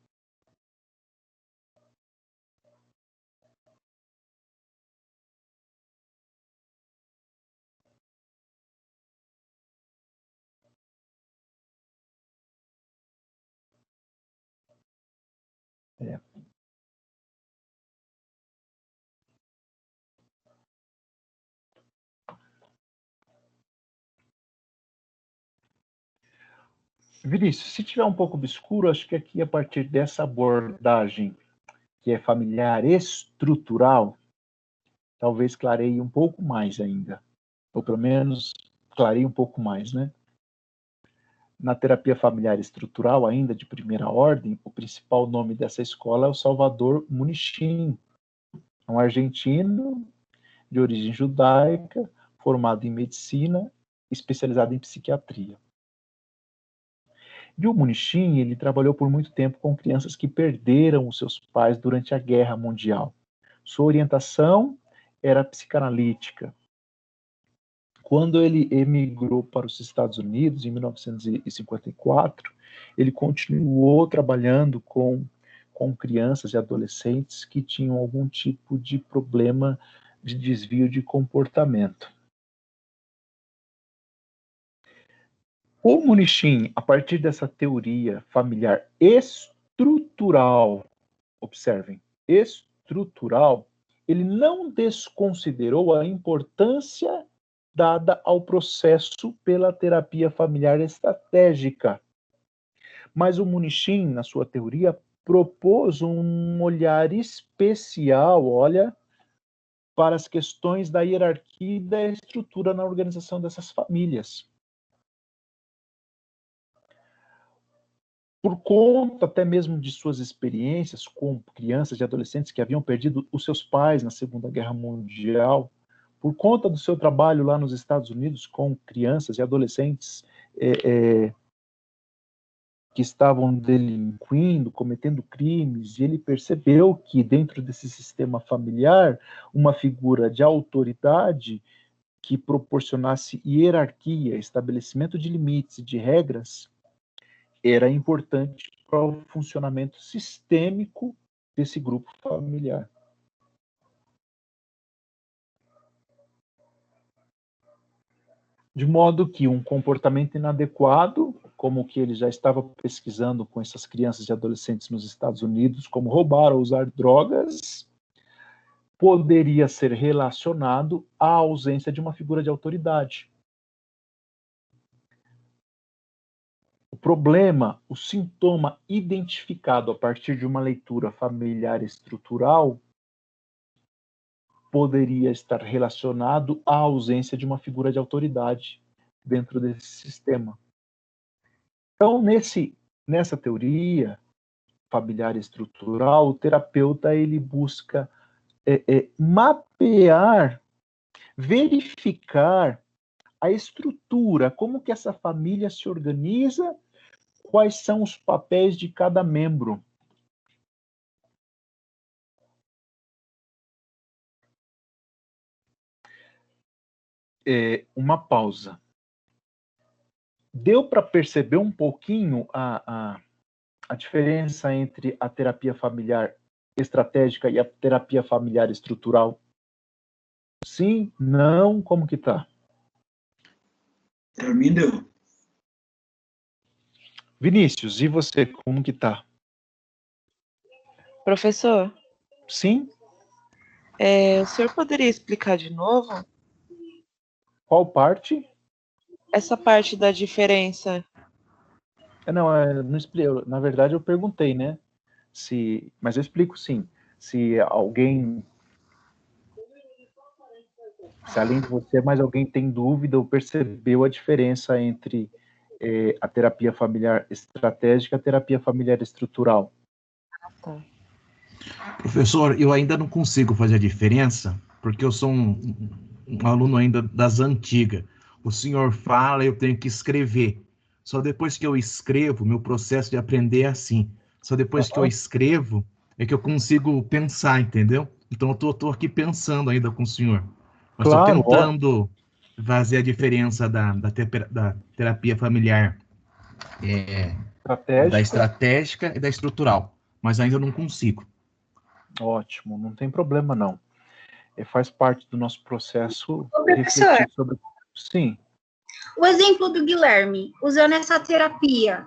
Vinícius, se tiver um pouco obscuro, acho que aqui, a partir dessa abordagem que é familiar estrutural, talvez clareie um pouco mais ainda. Ou pelo menos clareie um pouco mais, né? Na terapia familiar estrutural, ainda de primeira ordem, o principal nome dessa escola é o Salvador Munichim, um argentino de origem judaica, formado em medicina, especializado em psiquiatria. E o Munichim, ele trabalhou por muito tempo com crianças que perderam os seus pais durante a Guerra Mundial. Sua orientação era psicanalítica. Quando ele emigrou para os Estados Unidos, em 1954, ele continuou trabalhando com crianças e adolescentes que tinham algum tipo de problema de desvio de comportamento. O Munichim, a partir dessa teoria familiar estrutural, observem, estrutural, ele não desconsiderou a importância dada ao processo pela terapia familiar estratégica. Mas o Munichim, na sua teoria, propôs um olhar especial, olha, para as questões da hierarquia e da estrutura na organização dessas famílias. Por conta até mesmo de suas experiências com crianças e adolescentes que haviam perdido os seus pais na Segunda Guerra Mundial, por conta do seu trabalho lá nos Estados Unidos com crianças e adolescentes que estavam delinquindo, cometendo crimes, e ele percebeu que dentro desse sistema familiar, uma figura de autoridade que proporcionasse hierarquia, estabelecimento de limites e de regras, era importante para o funcionamento sistêmico desse grupo familiar. De modo que um comportamento inadequado, como o que ele já estava pesquisando com essas crianças e adolescentes nos Estados Unidos, como roubar ou usar drogas, poderia ser relacionado à ausência de uma figura de autoridade. O problema, o sintoma identificado a partir de uma leitura familiar estrutural, poderia estar relacionado à ausência de uma figura de autoridade dentro desse sistema. Então, nessa teoria familiar estrutural, o terapeuta ele busca mapear, verificar a estrutura, como que essa família se organiza, quais são os papéis de cada membro. Uma pausa. Deu para perceber um pouquinho a diferença entre a terapia familiar estratégica e a terapia familiar estrutural? Sim? Não? Como que tá? Para mim deu. Vinícius, e você, como que tá? Professor, Sim? o senhor poderia explicar de novo Qual parte? essa parte da diferença? Não explico. Na verdade, eu perguntei, né? Mas eu explico sim. Se além de você, mais alguém tem dúvida ou percebeu a diferença entre a terapia familiar estratégica e a terapia familiar estrutural. Tá. Professor, eu ainda não consigo fazer a diferença, porque eu sou um aluno ainda das antigas. O senhor fala, eu tenho que escrever. Só depois que eu escrevo, meu processo de aprender é assim. Só depois que eu escrevo é que eu consigo pensar, entendeu? Então eu tô aqui pensando ainda com o senhor. Mas estou Claro, tentando fazer a diferença da terapia familiar, da estratégica e da estrutural, mas ainda não consigo. Ótimo, não tem problema não. Faz parte do nosso processo professor, sobre... Sim. O exemplo do Guilherme, usando essa terapia,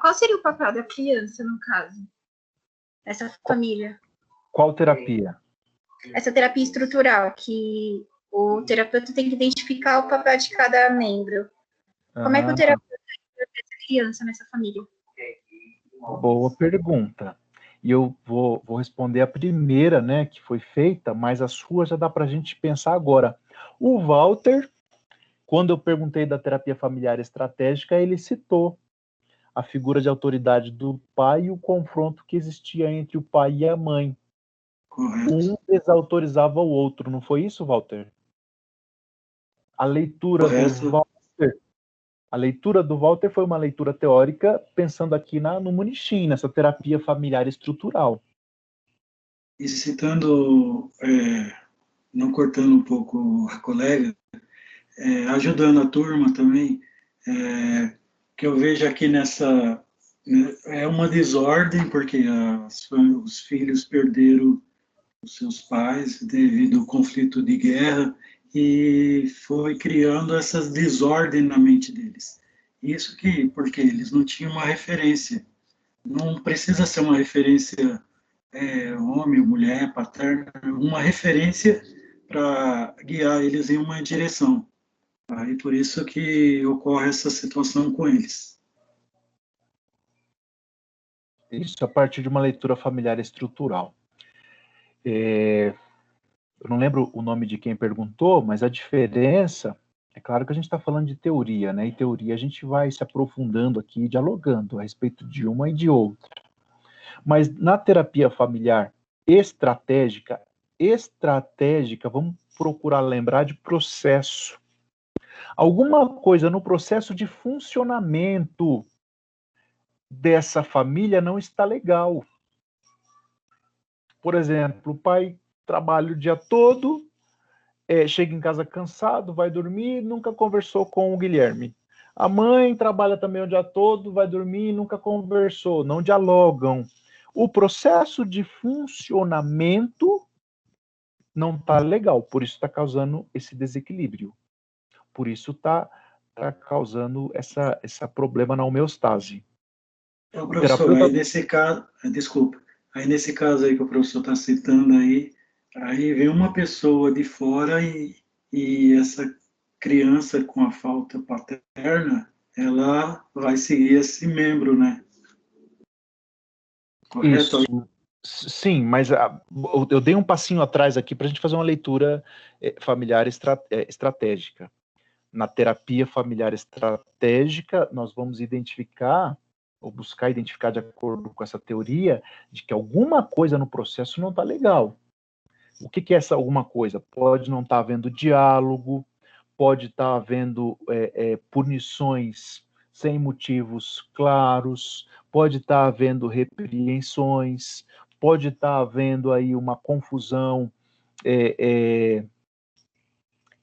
qual seria o papel da criança, no caso? Essa família? Qual terapia? Essa terapia estrutural, que o terapeuta tem que identificar o papel de cada membro. Como é que o terapeuta ajuda essa criança nessa família? Boa pergunta. E eu vou responder a primeira, né, que foi feita, mas a sua já dá para a gente pensar agora. O Walter, quando eu perguntei da terapia familiar estratégica, ele citou a figura de autoridade do pai e o confronto que existia entre o pai e a mãe. Correto. Um desautorizava o outro, não foi isso, Walter? A leitura do Correto. Walter foi uma leitura teórica, pensando aqui no Munichin, nessa terapia familiar estrutural. E citando, não cortando um pouco a colega, ajudando a turma também, que eu vejo aqui nessa, né, é uma desordem, porque os filhos perderam os seus pais devido ao conflito de guerra e foi criando essas desordens na mente deles. Isso porque eles não tinham uma referência. Não precisa ser uma referência homem ou mulher, paterna, uma referência para guiar eles em uma direção. Tá? E por isso que ocorre essa situação com eles. Isso a partir de uma leitura familiar estrutural. Eu não lembro o nome de quem perguntou, mas a diferença, é claro que a gente está falando de teoria, né? E teoria a gente vai se aprofundando aqui, dialogando a respeito de uma e de outra. Mas na terapia familiar estratégica, vamos procurar lembrar de processo. Alguma coisa no processo de funcionamento dessa família não está legal. Por exemplo, o pai trabalha o dia todo, chega em casa cansado, vai dormir, nunca conversou com o Guilherme. A mãe trabalha também o dia todo, vai dormir, nunca conversou, não dialogam. O processo de funcionamento não está legal, por isso está causando esse desequilíbrio. Por isso está causando essa problema na homeostase. Professor, aí nesse caso, desculpa, aí nesse caso aí que o professor está citando aí vem uma pessoa de fora e essa criança com a falta paterna, ela vai seguir esse membro, né? Correto? Isso. Sim, mas eu dei um passinho atrás aqui para a gente fazer uma leitura familiar estratégica. Na terapia familiar estratégica, nós vamos identificar, ou buscar identificar de acordo com essa teoria, de que alguma coisa no processo não está legal. O que é essa alguma coisa? Pode não estar havendo diálogo, pode estar havendo punições sem motivos claros, pode estar havendo repreensões, pode estar havendo aí uma confusão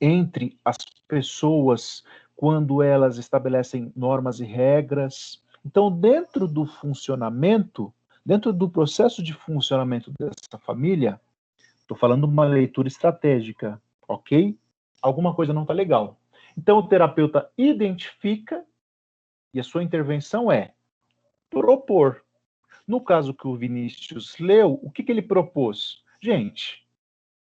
entre as pessoas quando elas estabelecem normas e regras. Então, dentro do funcionamento, dentro do processo de funcionamento dessa família, estou falando de uma leitura estratégica, ok? Alguma coisa não está legal. Então, o terapeuta identifica e a sua intervenção é propor. No caso que o Vinícius leu, o que ele propôs? Gente,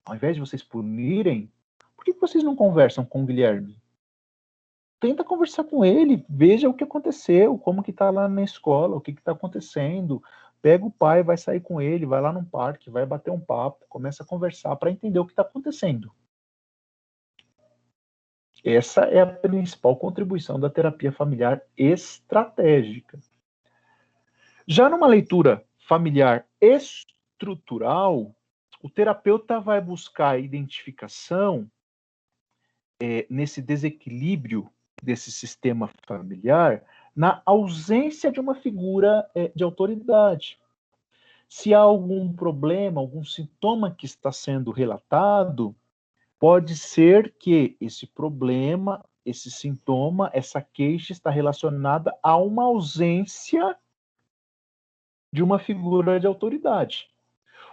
ao invés de vocês punirem, por que vocês não conversam com o Guilherme? Tenta conversar com ele, veja o que aconteceu, como que tá lá na escola, o que está acontecendo. Pega o pai, vai sair com ele, vai lá num parque, vai bater um papo, começa a conversar para entender o que está acontecendo. Essa é a principal contribuição da terapia familiar estratégica. Já numa leitura familiar estrutural, o terapeuta vai buscar a identificação nesse desequilíbrio desse sistema familiar na ausência de uma figura de autoridade. Se há algum problema, algum sintoma que está sendo relatado, pode ser que esse problema, esse sintoma, essa queixa está relacionada a uma ausência de uma figura de autoridade.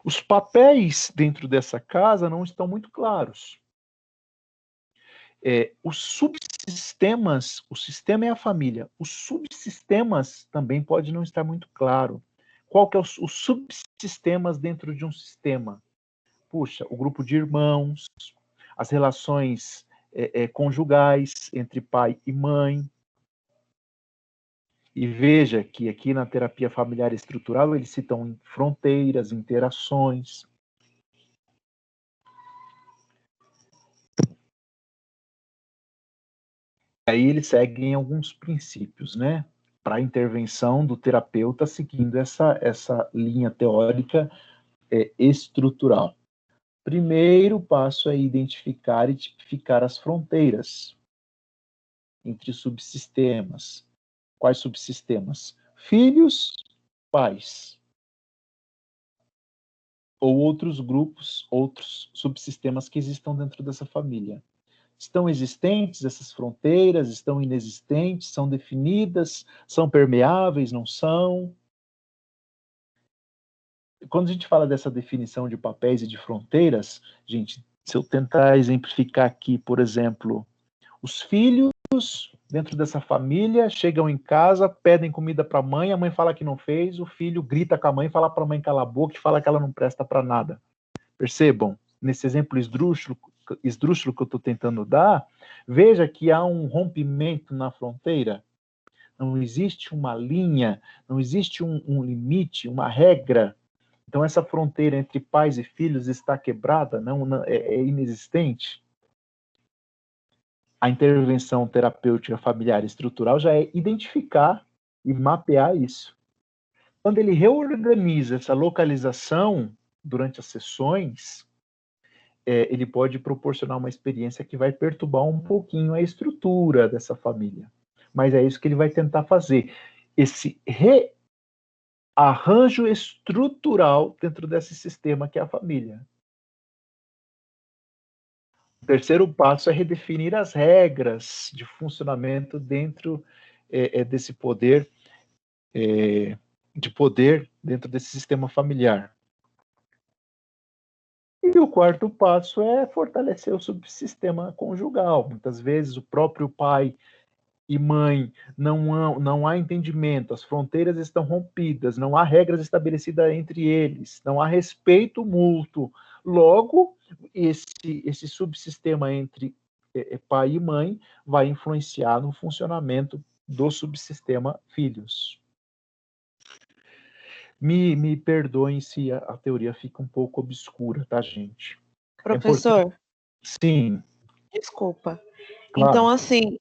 Os papéis dentro dessa casa não estão muito claros. Os subsistemas, o sistema é a família, os subsistemas também pode não estar muito claro. Qual que é os subsistemas dentro de um sistema? Puxa, o grupo de irmãos, as relações conjugais entre pai e mãe. E veja que aqui na terapia familiar estrutural eles citam fronteiras, interações. Aí eles seguem alguns princípios, né? Para a intervenção do terapeuta seguindo essa linha teórica estrutural. Primeiro passo é identificar e tipificar as fronteiras entre subsistemas. Quais subsistemas? Filhos, pais. Ou outros grupos, outros subsistemas que existam dentro dessa família. Estão existentes essas fronteiras? Estão inexistentes? São definidas? São permeáveis? Não são? Quando a gente fala dessa definição de papéis e de fronteiras, gente, se eu tentar exemplificar aqui, por exemplo, os filhos dentro dessa família chegam em casa, pedem comida para a mãe fala que não fez, o filho grita com a mãe, fala para a mãe calar a boca e fala que ela não presta para nada. Percebam? Nesse exemplo esdrúxulo que eu estou tentando dar, veja que há um rompimento na fronteira. Não existe uma linha, não existe um limite, uma regra. Então, essa fronteira entre pais e filhos está quebrada, é inexistente. A intervenção terapêutica familiar estrutural já é identificar e mapear isso. Quando ele reorganiza essa localização durante as sessões, ele pode proporcionar uma experiência que vai perturbar um pouquinho a estrutura dessa família. Mas é isso que ele vai tentar fazer. Esse rearranjo estrutural dentro desse sistema que é a família. O terceiro passo é redefinir as regras de funcionamento dentro desse poder, dentro desse sistema familiar. E o quarto passo é fortalecer o subsistema conjugal. Muitas vezes o próprio pai e mãe não há entendimento, as fronteiras estão rompidas, não há regras estabelecidas entre eles, não há respeito mútuo. Logo, esse subsistema entre pai e mãe vai influenciar no funcionamento do subsistema filhos. Me perdoem se a teoria fica um pouco obscura, tá, gente? Professor, Sim, desculpa. claro. Então, assim,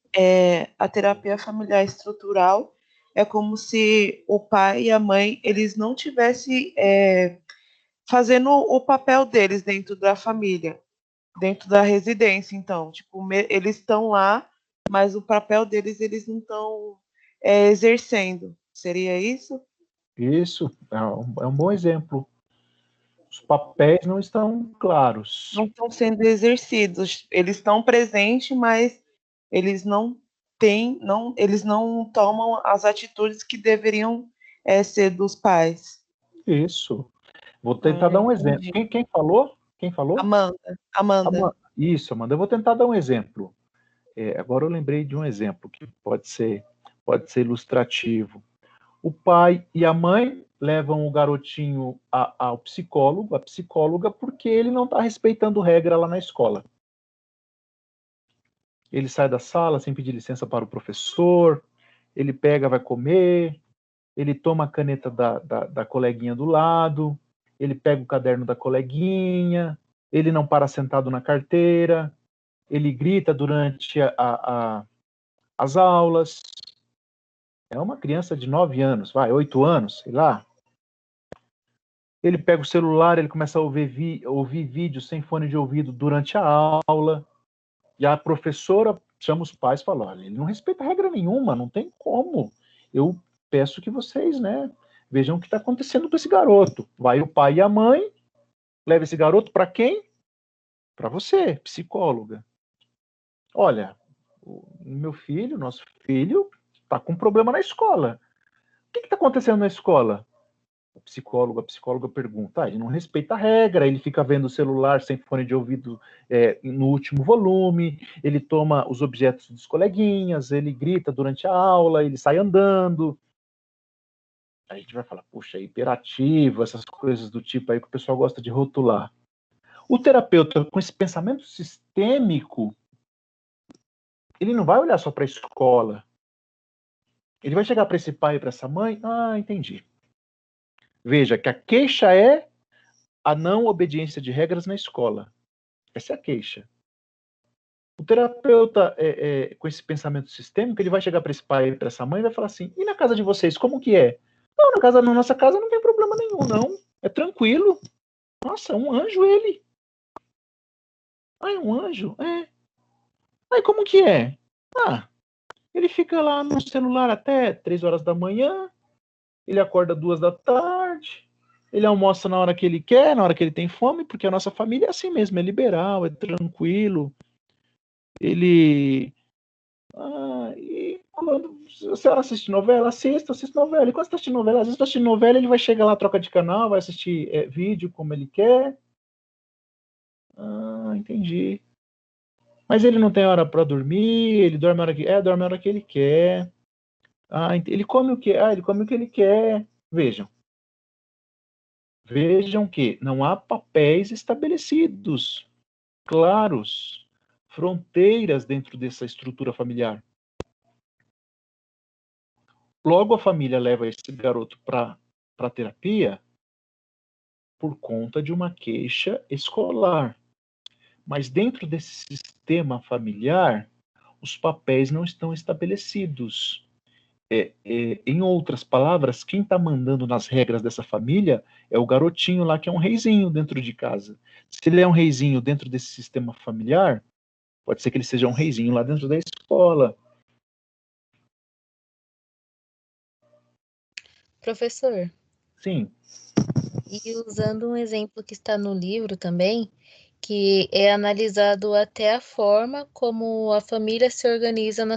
a terapia familiar estrutural é como se o pai e a mãe, eles não tivessem fazendo o papel deles dentro da família, dentro da residência. Então, tipo, eles estão lá, mas o papel deles, eles não estão exercendo. Seria isso? Isso é um bom exemplo. Os papéis não estão claros. Não estão sendo exercidos. Eles estão presentes, mas eles não têm, eles não tomam as atitudes que deveriam ser dos pais. Isso. Vou tentar dar um exemplo. Quem falou? Quem falou? Amanda. Isso, Amanda. Eu vou tentar dar um exemplo. Agora eu lembrei de um exemplo que pode ser ilustrativo. O pai e a mãe levam o garotinho ao psicólogo, a psicóloga, porque ele não está respeitando regra lá na escola. Ele sai da sala sem pedir licença para o professor, ele pega, vai comer, ele toma a caneta da coleguinha do lado, ele pega o caderno da coleguinha, ele não para sentado na carteira, ele grita durante as aulas. É uma criança de 9 anos, 8 anos, sei lá. Ele pega o celular, ele começa a ouvir vídeo sem fone de ouvido durante a aula. E a professora chama os pais e fala, olha, ele não respeita regra nenhuma, não tem como. Eu peço que vocês, vejam o que está acontecendo com esse garoto. Vai o pai e a mãe, leva esse garoto para quem? Para você, psicóloga. Olha, nosso filho, está com um problema na escola. O que está acontecendo na escola? A psicóloga pergunta, ele não respeita a regra, ele fica vendo o celular sem fone de ouvido no último volume, ele toma os objetos dos coleguinhas, ele grita durante a aula, ele sai andando. Aí a gente vai falar, puxa, é hiperativo, essas coisas do tipo aí que o pessoal gosta de rotular. O terapeuta, com esse pensamento sistêmico, ele não vai olhar só para a escola. Ele vai chegar para esse pai e para essa mãe, entendi. Veja que a queixa é a não obediência de regras na escola. Essa é a queixa. O terapeuta, com esse pensamento sistêmico, ele vai chegar para esse pai e para essa mãe e vai falar assim, e na casa de vocês, como que é? Não, na nossa casa não tem problema nenhum, não. É tranquilo. Nossa, é um anjo ele. É um anjo? É. Aí como que é? Ele fica lá no celular até 3 horas da manhã, ele acorda 2 da tarde, ele almoça na hora que ele quer, na hora que ele tem fome, porque a nossa família é assim mesmo, é liberal, é tranquilo. Ele... e quando a senhora assiste novela, assiste novela. E quando você está assistindo novela, às vezes está assistindo novela, ele vai chegar lá, troca de canal, vai assistir vídeo como ele quer. Entendi. Mas ele não tem hora para dormir, ele dorme a hora que ele quer. Ele come o que? Ele come o que ele quer. Vejam que não há papéis estabelecidos, claros, fronteiras dentro dessa estrutura familiar. Logo a família leva esse garoto para terapia por conta de uma queixa escolar. Mas dentro desse sistema familiar, os papéis não estão estabelecidos. Em outras palavras, quem está mandando nas regras dessa família é o garotinho lá que é um reizinho dentro de casa. Se ele é um reizinho dentro desse sistema familiar, pode ser que ele seja um reizinho lá dentro da escola. Professor. Sim. E usando um exemplo que está no livro também, que é analisado até a forma como a família se organiza na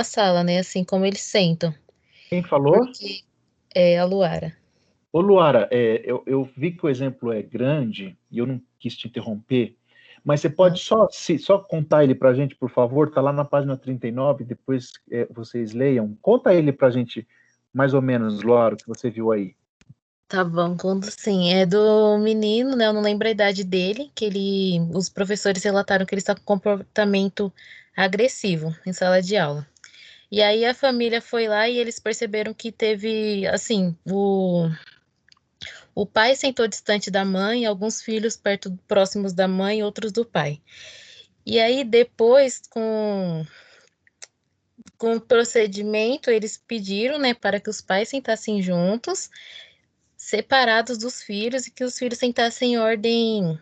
sala, né? Assim como eles sentam. Quem falou? Porque é a Luara. Ô, Luara, eu vi que o exemplo é grande e eu não quis te interromper, mas você pode só contar ele para a gente, por favor? Está lá na página 39, depois vocês leiam. Conta ele para a gente, mais ou menos, Luara, o que você viu aí. Tá bom, conto sim. É do menino, né? Eu não lembro a idade dele, os professores relataram que ele está com comportamento agressivo em sala de aula. E aí a família foi lá e eles perceberam que teve, assim, o pai sentou distante da mãe, alguns filhos próximos da mãe, outros do pai. E aí depois, com o procedimento, eles pediram, né, para que os pais sentassem juntos, separados dos filhos, e que os filhos sentassem em ordem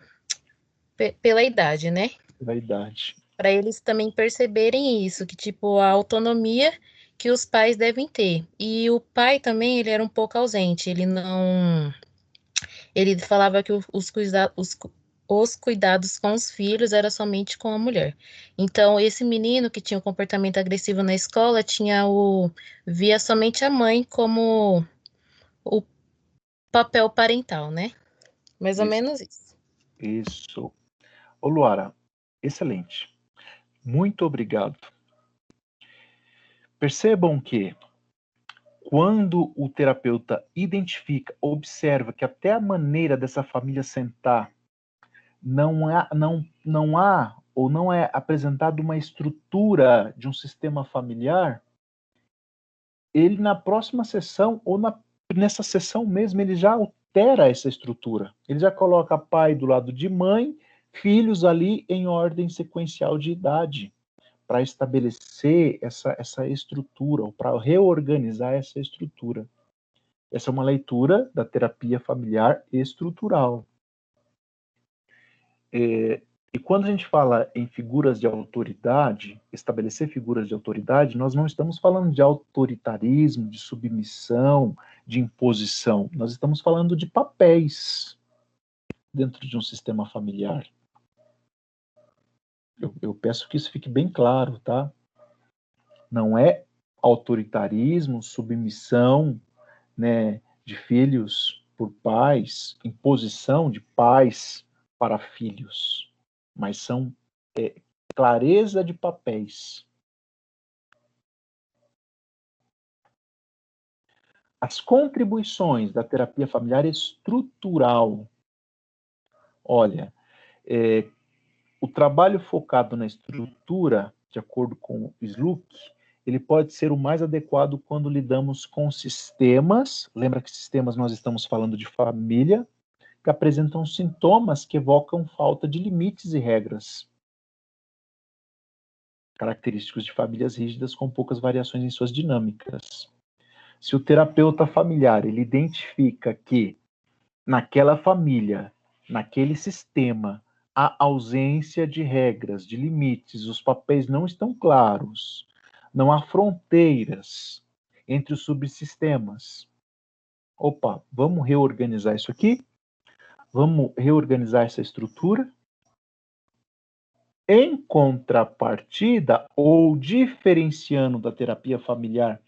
pela idade, né? Pela idade. Para eles também perceberem isso, que tipo, a autonomia que os pais devem ter. E o pai também, ele era um pouco ausente, ele falava que os cuidados com os filhos era somente com a mulher. Então, esse menino que tinha um comportamento agressivo na escola via somente a mãe como o papel parental, né? Mais ou menos isso. Isso. Ô, Luara, excelente. Muito obrigado. Percebam que quando o terapeuta observa que até a maneira dessa família sentar não há ou não é apresentada uma estrutura de um sistema familiar, ele na próxima sessão ou nessa sessão mesmo, ele já altera essa estrutura. Ele já coloca pai do lado de mãe, filhos ali em ordem sequencial de idade, para estabelecer essa estrutura, ou para reorganizar essa estrutura. Essa é uma leitura da terapia familiar estrutural. E quando a gente fala em figuras de autoridade, estabelecer figuras de autoridade, nós não estamos falando de autoritarismo, de submissão, de imposição. Nós estamos falando de papéis dentro de um sistema familiar. Eu peço que isso fique bem claro, tá? Não é autoritarismo, submissão, né, de filhos por pais, imposição de pais para filhos, mas são clareza de papéis. As contribuições da terapia familiar estrutural. Olha, o trabalho focado na estrutura, de acordo com o Sluk, ele pode ser o mais adequado quando lidamos com sistemas, lembra que sistemas nós estamos falando de família, que apresentam sintomas que evocam falta de limites e regras, característicos de famílias rígidas com poucas variações em suas dinâmicas. Se o terapeuta familiar ele identifica que naquela família, naquele sistema, há ausência de regras, de limites, os papéis não estão claros, não há fronteiras entre os subsistemas. Opa, vamos reorganizar isso aqui? Vamos reorganizar essa estrutura? Em contrapartida, ou diferenciando da terapia familiar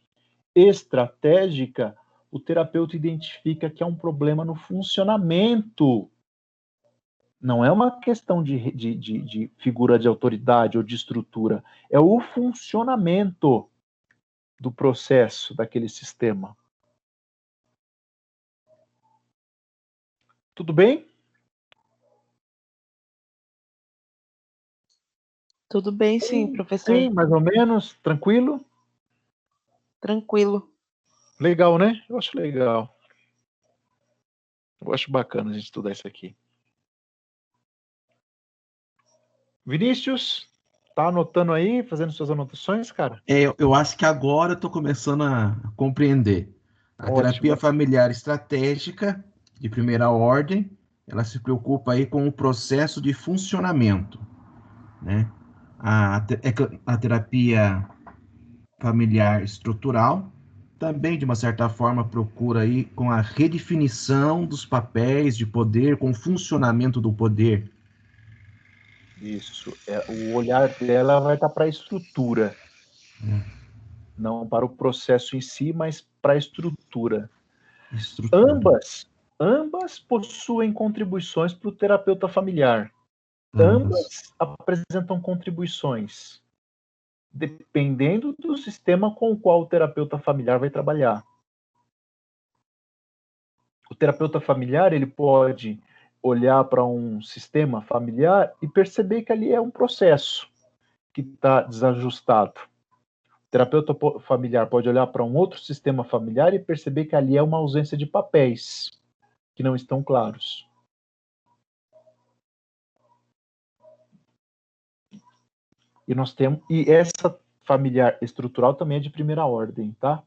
estratégica, o terapeuta identifica que há um problema no funcionamento. Não é uma questão de figura de autoridade ou de estrutura, é o funcionamento do processo daquele sistema. Tudo bem? Tudo bem, sim, professor. Sim, mais ou menos, tranquilo? Tranquilo. Legal, né? Eu acho legal. Eu acho bacana a gente estudar isso aqui. Vinícius, tá anotando aí, fazendo suas anotações, cara? Eu acho que agora eu estou começando a compreender. A Ótimo. terapia familiar estratégica, de primeira ordem, ela se preocupa aí com o processo de funcionamento, né? A terapia familiar estrutural também, de uma certa forma, procura aí com a redefinição dos papéis de poder, com o funcionamento do poder. Isso. O olhar dela vai estar para a estrutura. Não para o processo em si, mas para a estrutura. Ambas possuem contribuições para o terapeuta familiar. Ambas apresentam contribuições, dependendo do sistema com o qual o terapeuta familiar vai trabalhar. O terapeuta familiar, ele pode olhar para um sistema familiar e perceber que ali é um processo que está desajustado. O terapeuta familiar pode olhar para um outro sistema familiar e perceber que ali é uma ausência de papéis que não estão claros. E essa familiar estrutural também é de primeira ordem, tá?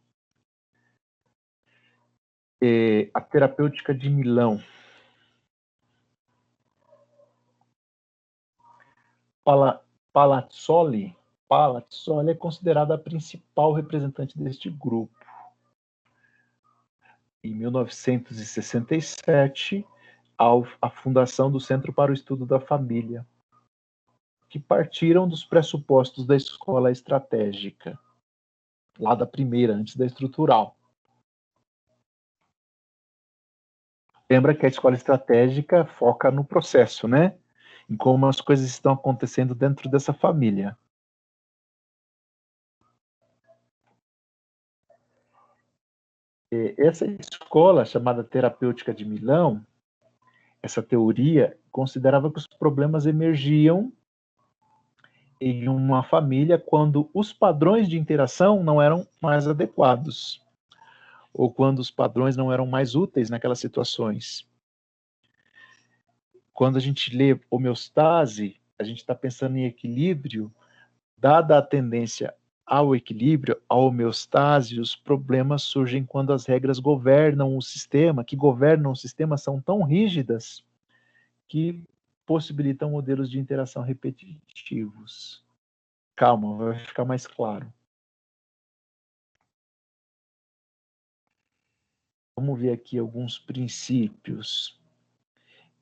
A terapêutica de Milão. Palazzoli é considerada a principal representante deste grupo. Em 1967, a fundação do Centro para o Estudo da Família, que partiram dos pressupostos da escola estratégica, lá da primeira, antes da estrutural. Lembra que a escola estratégica foca no processo, né? Em como as coisas estão acontecendo dentro dessa família. Essa escola, chamada Terapêutica de Milão, essa teoria considerava que os problemas emergiam em uma família quando os padrões de interação não eram mais adequados, ou quando os padrões não eram mais úteis naquelas situações. Quando a gente lê homeostase, a gente está pensando em equilíbrio, dada a tendência ao equilíbrio, à homeostase, os problemas surgem quando as regras governam o sistema, que governam o sistema são tão rígidas que possibilitam modelos de interação repetitivos. Calma, vai ficar mais claro. Vamos ver aqui alguns princípios.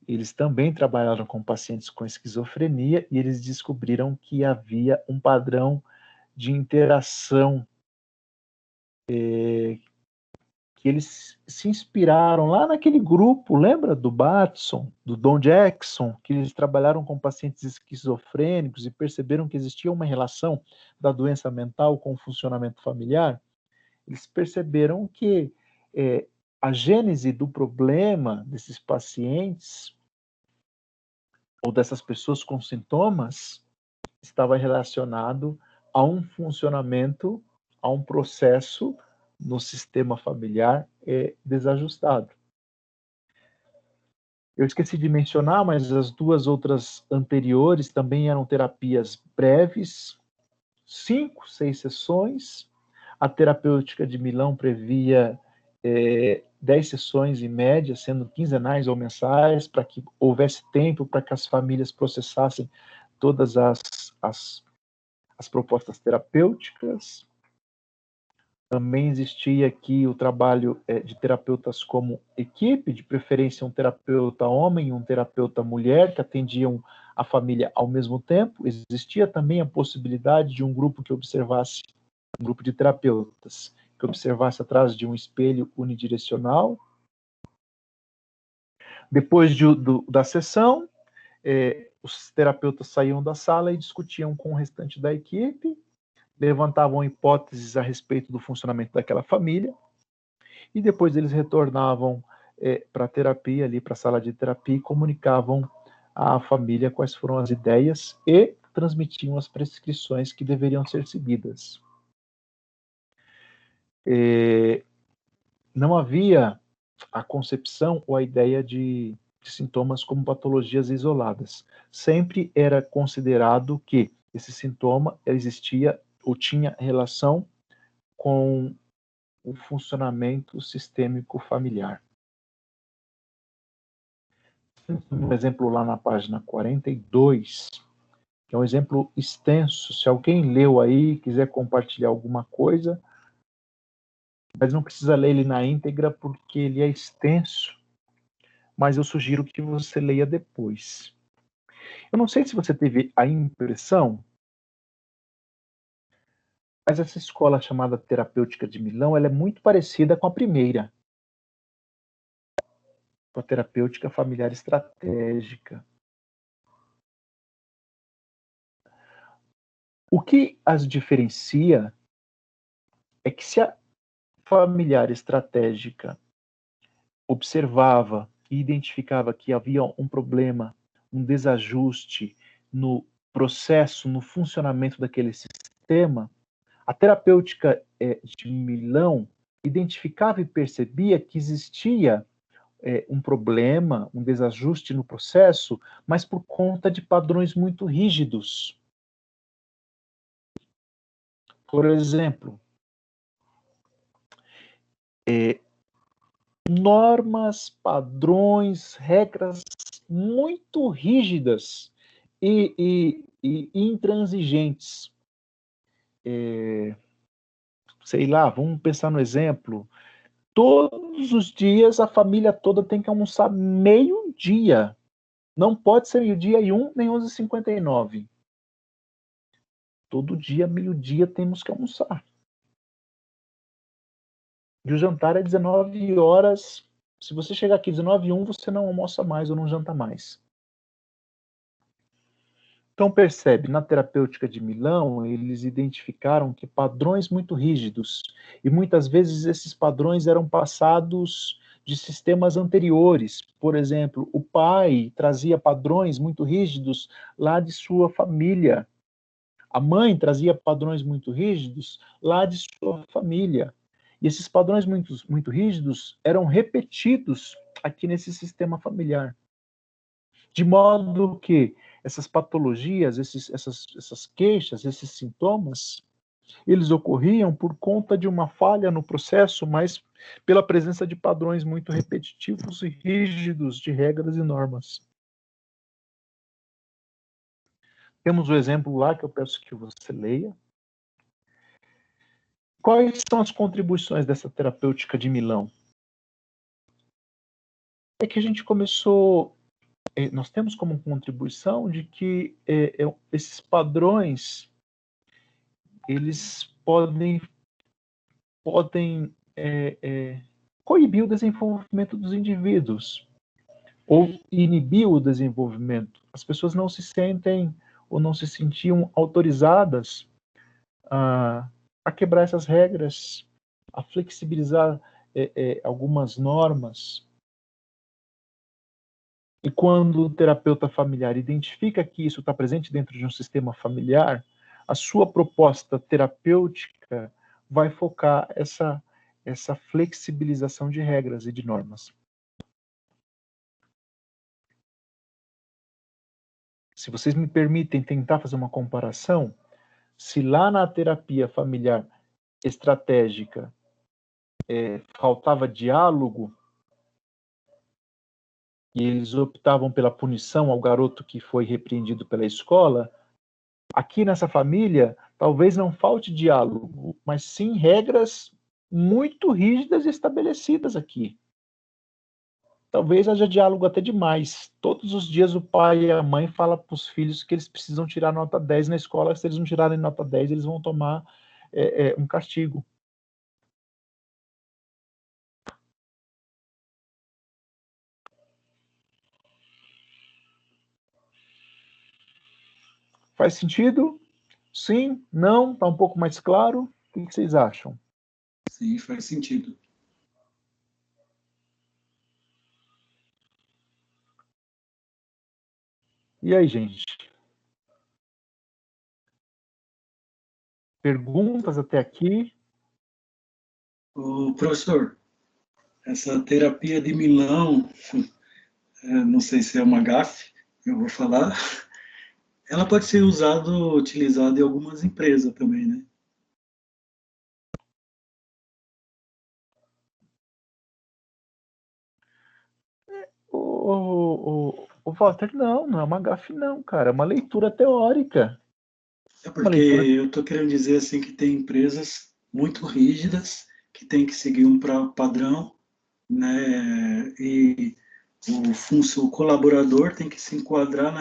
Eles também trabalharam com pacientes com esquizofrenia e eles descobriram que havia um padrão de interação que eles se inspiraram lá naquele grupo, lembra do Batson, do Don Jackson, que eles trabalharam com pacientes esquizofrênicos e perceberam que existia uma relação da doença mental com o funcionamento familiar? Eles perceberam que a gênese do problema desses pacientes ou dessas pessoas com sintomas estava relacionado a um funcionamento há um processo no sistema familiar desajustado. Eu esqueci de mencionar, mas as duas outras anteriores também eram terapias breves, 5, 6 sessões. A terapêutica de Milão previa 10 sessões em média, sendo quinzenais ou mensais, para que houvesse tempo para que as famílias processassem todas as propostas terapêuticas. Também existia aqui o trabalho de terapeutas como equipe, de preferência um terapeuta homem e um terapeuta mulher, que atendiam a família ao mesmo tempo. Existia também a possibilidade de um grupo que observasse, um grupo de terapeutas, que observasse atrás de um espelho unidirecional. Depois da sessão, os terapeutas saíam da sala e discutiam com o restante da equipe, levantavam hipóteses a respeito do funcionamento daquela família, e depois eles retornavam para a terapia, ali para a sala de terapia, e comunicavam à família quais foram as ideias e transmitiam as prescrições que deveriam ser seguidas. Não havia a concepção ou a ideia de sintomas como patologias isoladas. Sempre era considerado que esse sintoma existia ou tinha relação com o funcionamento sistêmico familiar. Um exemplo lá na página 42, que é um exemplo extenso. Se alguém leu aí, quiser compartilhar alguma coisa, mas não precisa ler ele na íntegra, porque ele é extenso, mas eu sugiro que você leia depois. Eu não sei se você teve a impressão, mas essa escola chamada Terapêutica de Milão, ela é muito parecida com a primeira, com a Terapêutica Familiar Estratégica. O que as diferencia é que se a familiar estratégica observava e identificava que havia um problema, um desajuste no processo, no funcionamento daquele sistema, a terapêutica de Milão identificava e percebia que existia um problema, um desajuste no processo, mas por conta de padrões muito rígidos. Por exemplo, normas, padrões, regras muito rígidas e intransigentes. Sei lá, vamos pensar no exemplo. Todos os dias a família toda tem que almoçar meio-dia. Não pode ser meio-dia e 1, nem 11h59. Todo dia, meio-dia, temos que almoçar. E o jantar é 19 horas. Se você chegar aqui 19h01, você não almoça mais ou não janta mais. Então, percebe, na terapêutica de Milão, eles identificaram que padrões muito rígidos, e muitas vezes esses padrões eram passados de sistemas anteriores. Por exemplo, o pai trazia padrões muito rígidos lá de sua família. A mãe trazia padrões muito rígidos lá de sua família. E esses padrões muito rígidos eram repetidos aqui nesse sistema familiar. De modo que essas patologias, essas queixas, esses sintomas, eles ocorriam por conta de uma falha no processo, mas pela presença de padrões muito repetitivos e rígidos de regras e normas. Temos o exemplo lá que eu peço que você leia. Quais são as contribuições dessa terapêutica de Milão? É que a gente começou, nós temos como contribuição de que esses padrões, eles podem coibir o desenvolvimento dos indivíduos ou inibir o desenvolvimento. As pessoas não se sentem ou não se sentiam autorizadas a quebrar essas regras, a flexibilizar algumas normas. E quando o terapeuta familiar identifica que isso está presente dentro de um sistema familiar, a sua proposta terapêutica vai focar essa flexibilização de regras e de normas. Se vocês me permitem tentar fazer uma comparação, se lá na terapia familiar estratégica faltava diálogo, e eles optavam pela punição ao garoto que foi repreendido pela escola, aqui nessa família, talvez não falte diálogo, mas sim regras muito rígidas e estabelecidas aqui. Talvez haja diálogo até demais. Todos os dias o pai e a mãe falam para os filhos que eles precisam tirar nota 10 na escola. Se eles não tirarem nota 10, eles vão tomar um castigo. Faz sentido? Sim? Não? Está um pouco mais claro? O que vocês acham? Sim, faz sentido. E aí, gente? Perguntas até aqui? Ô, professor, essa terapia de Milão, não sei se é uma gafe, eu vou falar, ela pode ser utilizada em algumas empresas também, né? O Walter, não é uma gafe não, cara, é uma leitura teórica. É porque eu estou querendo dizer assim que tem empresas muito rígidas, que tem que seguir um padrão, né? E o colaborador tem que se enquadrar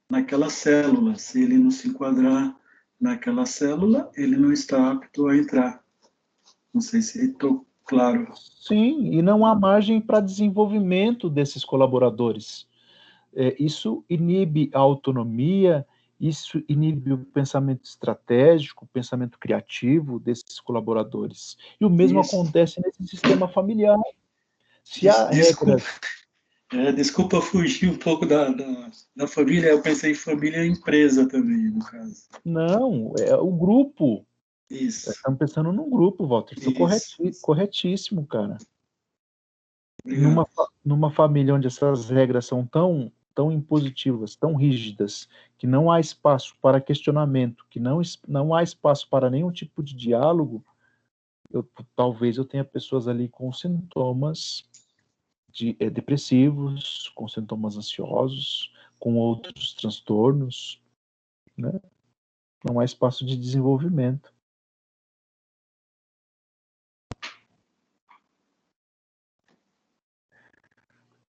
naquela célula. Se ele não se enquadrar naquela célula, ele não está apto a entrar. Não sei se estou claro. Sim, e não há margem para desenvolvimento desses colaboradores. Isso inibe a autonomia, isso inibe o pensamento estratégico, o pensamento criativo desses colaboradores. E o mesmo acontece nesse sistema familiar. Se há regras... Desculpa fugir um pouco da família, eu pensei em família e empresa também, no caso. Não, é o grupo. Isso. Estamos pensando num grupo, Walter. Isso é corretíssimo, cara. Numa família onde essas regras são tão impositivas, tão rígidas, que não há espaço para questionamento, que não há espaço para nenhum tipo de diálogo, talvez eu tenha pessoas ali com sintomas depressivos, com sintomas ansiosos, com outros transtornos, né? Não há espaço de desenvolvimento.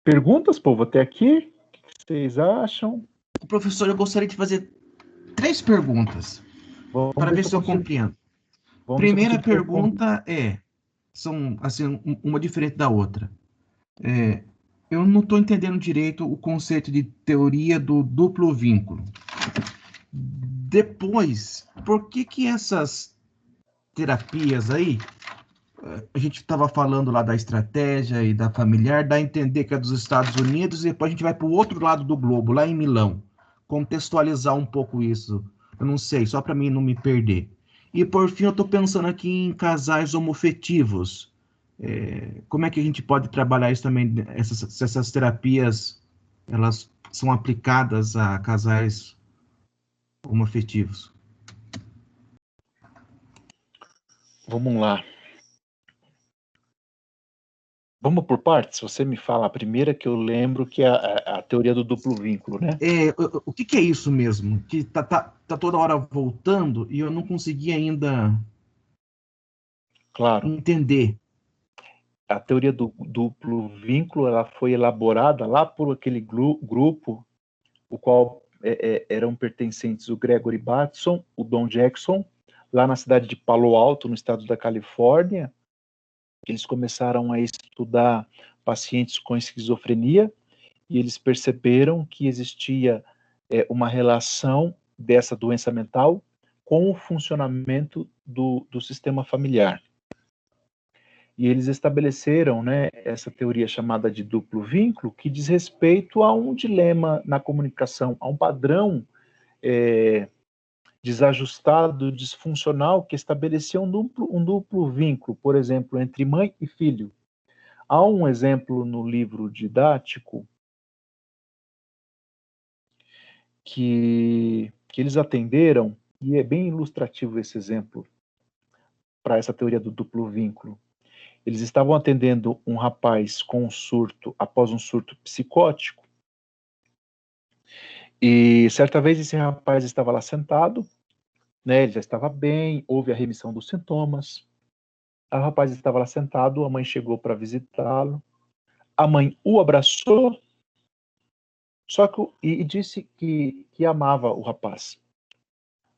Perguntas, povo, até aqui? O que vocês acham? Professor, eu gostaria de fazer 3 perguntas para ver se eu compreendo. Primeira pergunta são assim, uma diferente da outra. Eu não estou entendendo direito o conceito de teoria do duplo vínculo. Depois, por que essas terapias aí, a gente estava falando lá da estratégia e da familiar, dá a entender que é dos Estados Unidos, e depois a gente vai para o outro lado do globo, lá em Milão. Contextualizar um pouco isso. Eu não sei, só para mim não me perder. E por fim, eu estou pensando aqui em casais homofetivos. Como é que a gente pode trabalhar isso também? Essas terapias, elas são aplicadas a casais homofetivos? Vamos lá. Vamos por partes? Você me fala a primeira que eu lembro, que é a teoria do duplo vínculo, né? O que é isso mesmo? Que tá toda hora voltando e eu não consegui ainda entender. A teoria do duplo vínculo, ela foi elaborada lá por aquele grupo, o qual eram pertencentes o Gregory Bateson, o Don Jackson, lá na cidade de Palo Alto, no estado da Califórnia. Eles começaram a estudar pacientes com esquizofrenia e eles perceberam que existia uma relação dessa doença mental com o funcionamento do sistema familiar. E eles estabeleceram, né, essa teoria chamada de duplo vínculo, que diz respeito a um dilema na comunicação, a um padrão desajustado, disfuncional, que estabelecia um duplo vínculo, por exemplo, entre mãe e filho. Há um exemplo no livro didático que eles atenderam, e é bem ilustrativo esse exemplo para essa teoria do duplo vínculo. Eles estavam atendendo um rapaz com um surto, após um surto psicótico, e certa vez esse rapaz estava lá sentado, né, ele já estava bem, houve a remissão dos sintomas. O rapaz estava lá sentado, a mãe chegou para visitá-lo, a mãe o abraçou, só que e disse que amava o rapaz.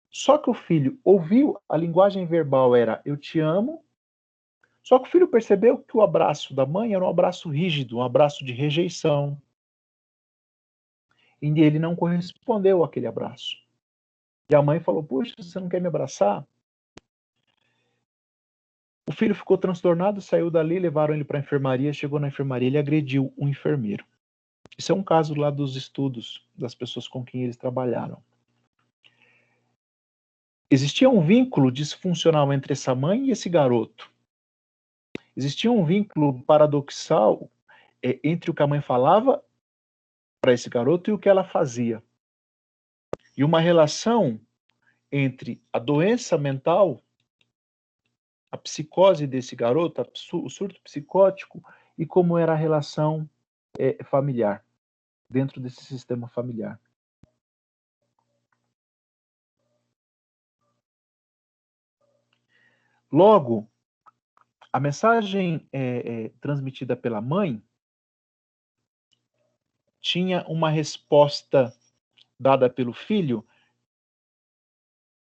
Só que o filho ouviu, a linguagem verbal era eu te amo, só que o filho percebeu que o abraço da mãe era um abraço rígido, um abraço de rejeição. E ele não correspondeu àquele abraço. E a mãe falou, puxa, você não quer me abraçar? O filho ficou transtornado, saiu dali, levaram ele para a enfermaria, chegou na enfermaria, ele agrediu um enfermeiro. Isso é um caso lá dos estudos das pessoas com quem eles trabalharam. Existia um vínculo disfuncional entre essa mãe e esse garoto. Existia um vínculo paradoxal entre o que a mãe falava para esse garoto e o que ela fazia. E uma relação entre a doença mental, a psicose desse garoto, o surto psicótico, e como era a relação familiar, dentro desse sistema familiar. Logo, a mensagem transmitida pela mãe tinha uma resposta dada pelo filho,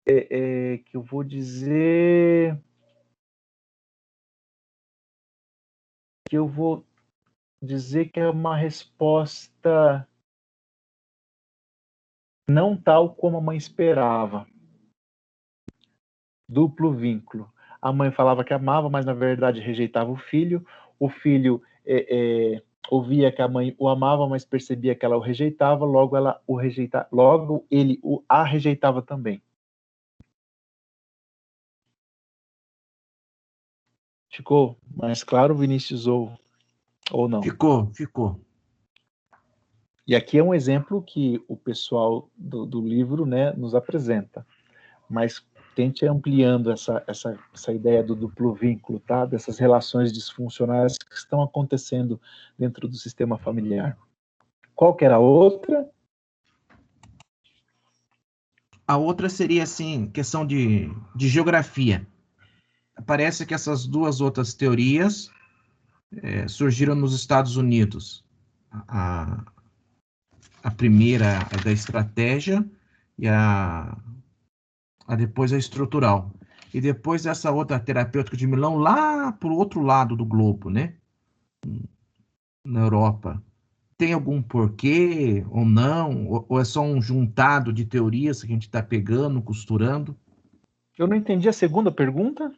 que eu vou dizer... que é uma resposta não tal como a mãe esperava. Duplo vínculo. A mãe falava que amava, mas na verdade rejeitava o filho. O filho ouvia que a mãe o amava, mas percebia que ela o rejeitava, logo ele a rejeitava também. Ficou mais claro, Vinícius, ou não? Ficou. E aqui é um exemplo que o pessoal do livro, né, nos apresenta. Mas tente ampliando essa ideia do duplo vínculo, tá? Dessas relações disfuncionais que estão acontecendo dentro do sistema familiar. Qual que era a outra? A outra seria, assim, questão de geografia. Parece que essas duas outras teorias surgiram nos Estados Unidos. A primeira é da estratégia e depois a estrutural. E depois essa outra terapêutica de Milão lá para o outro lado do globo, né? Na Europa. Tem algum porquê ou não? Ou é só um juntado de teorias que a gente está pegando, costurando? Eu não entendi a segunda pergunta.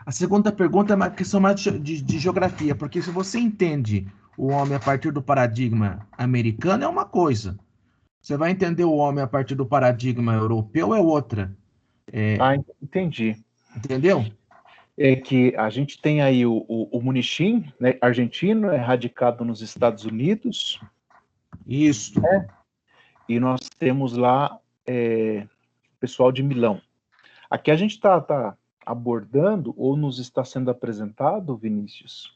A segunda pergunta é uma questão mais de geografia, porque se você entende o homem a partir do paradigma americano, é uma coisa. Você vai entender o homem a partir do paradigma europeu, é outra. Entendi. Entendeu? É que a gente tem aí o Munichim, né, argentino, radicado nos Estados Unidos. Isso. E nós temos lá o pessoal de Milão. Aqui a gente está abordando, ou nos está sendo apresentado, Vinícius,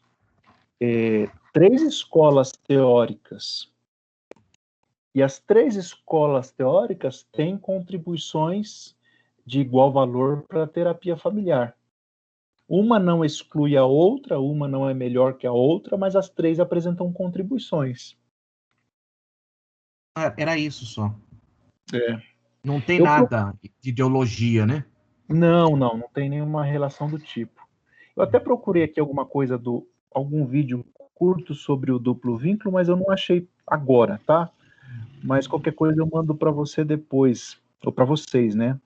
3 escolas teóricas. E as 3 escolas teóricas têm contribuições de igual valor para a terapia familiar. Uma não exclui a outra, uma não é melhor que a outra, mas as 3 apresentam contribuições. Era isso só. É. Não tem nada de ideologia, né? Não tem nenhuma relação do tipo. Eu até procurei aqui alguma coisa algum vídeo curto sobre o duplo vínculo, mas eu não achei agora, tá? Mas qualquer coisa eu mando para você depois, ou para vocês, né?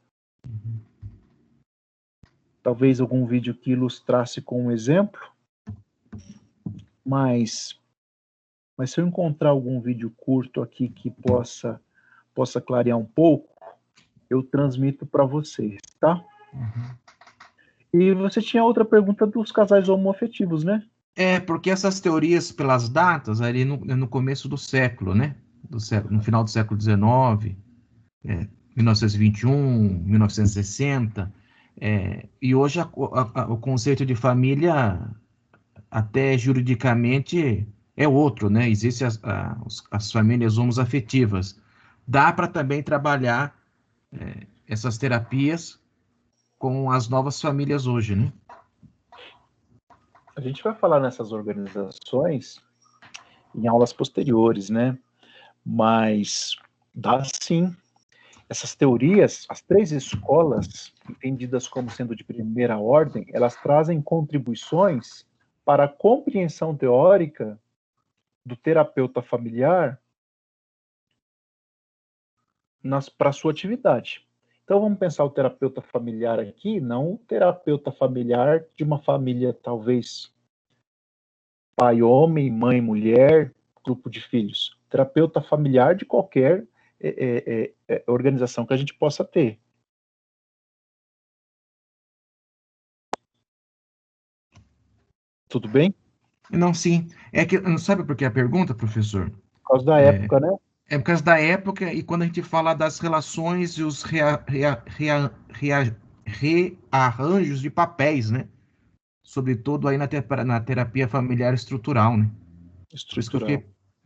Talvez algum vídeo que ilustrasse com um exemplo, mas se eu encontrar algum vídeo curto aqui que possa clarear um pouco, eu transmito para vocês, tá? E você tinha outra pergunta dos casais homoafetivos, né? Porque essas teorias, pelas datas, ali no começo do século, né? No final do século XIX, 1921, 1960, e hoje o conceito de família, até juridicamente, é outro, né? Existem as famílias homoafetivas. Dá para também trabalhar essas terapias com as novas famílias hoje, né? A gente vai falar nessas organizações em aulas posteriores, né? Mas dá sim. Essas teorias, as 3 escolas, entendidas como sendo de primeira ordem, elas trazem contribuições para a compreensão teórica do terapeuta familiar para a sua atividade. Então vamos pensar o terapeuta familiar aqui, não o terapeuta familiar de uma família, talvez pai homem, mãe mulher, grupo de filhos. Terapeuta familiar de qualquer organização que a gente possa ter. Tudo bem? Não, sim. Não sabe por que a pergunta, professor? Por causa da época, né? É por causa da época, e quando a gente fala das relações e os rearranjos de papéis, né? Sobretudo aí na terapia familiar estrutural, né? Por isso que eu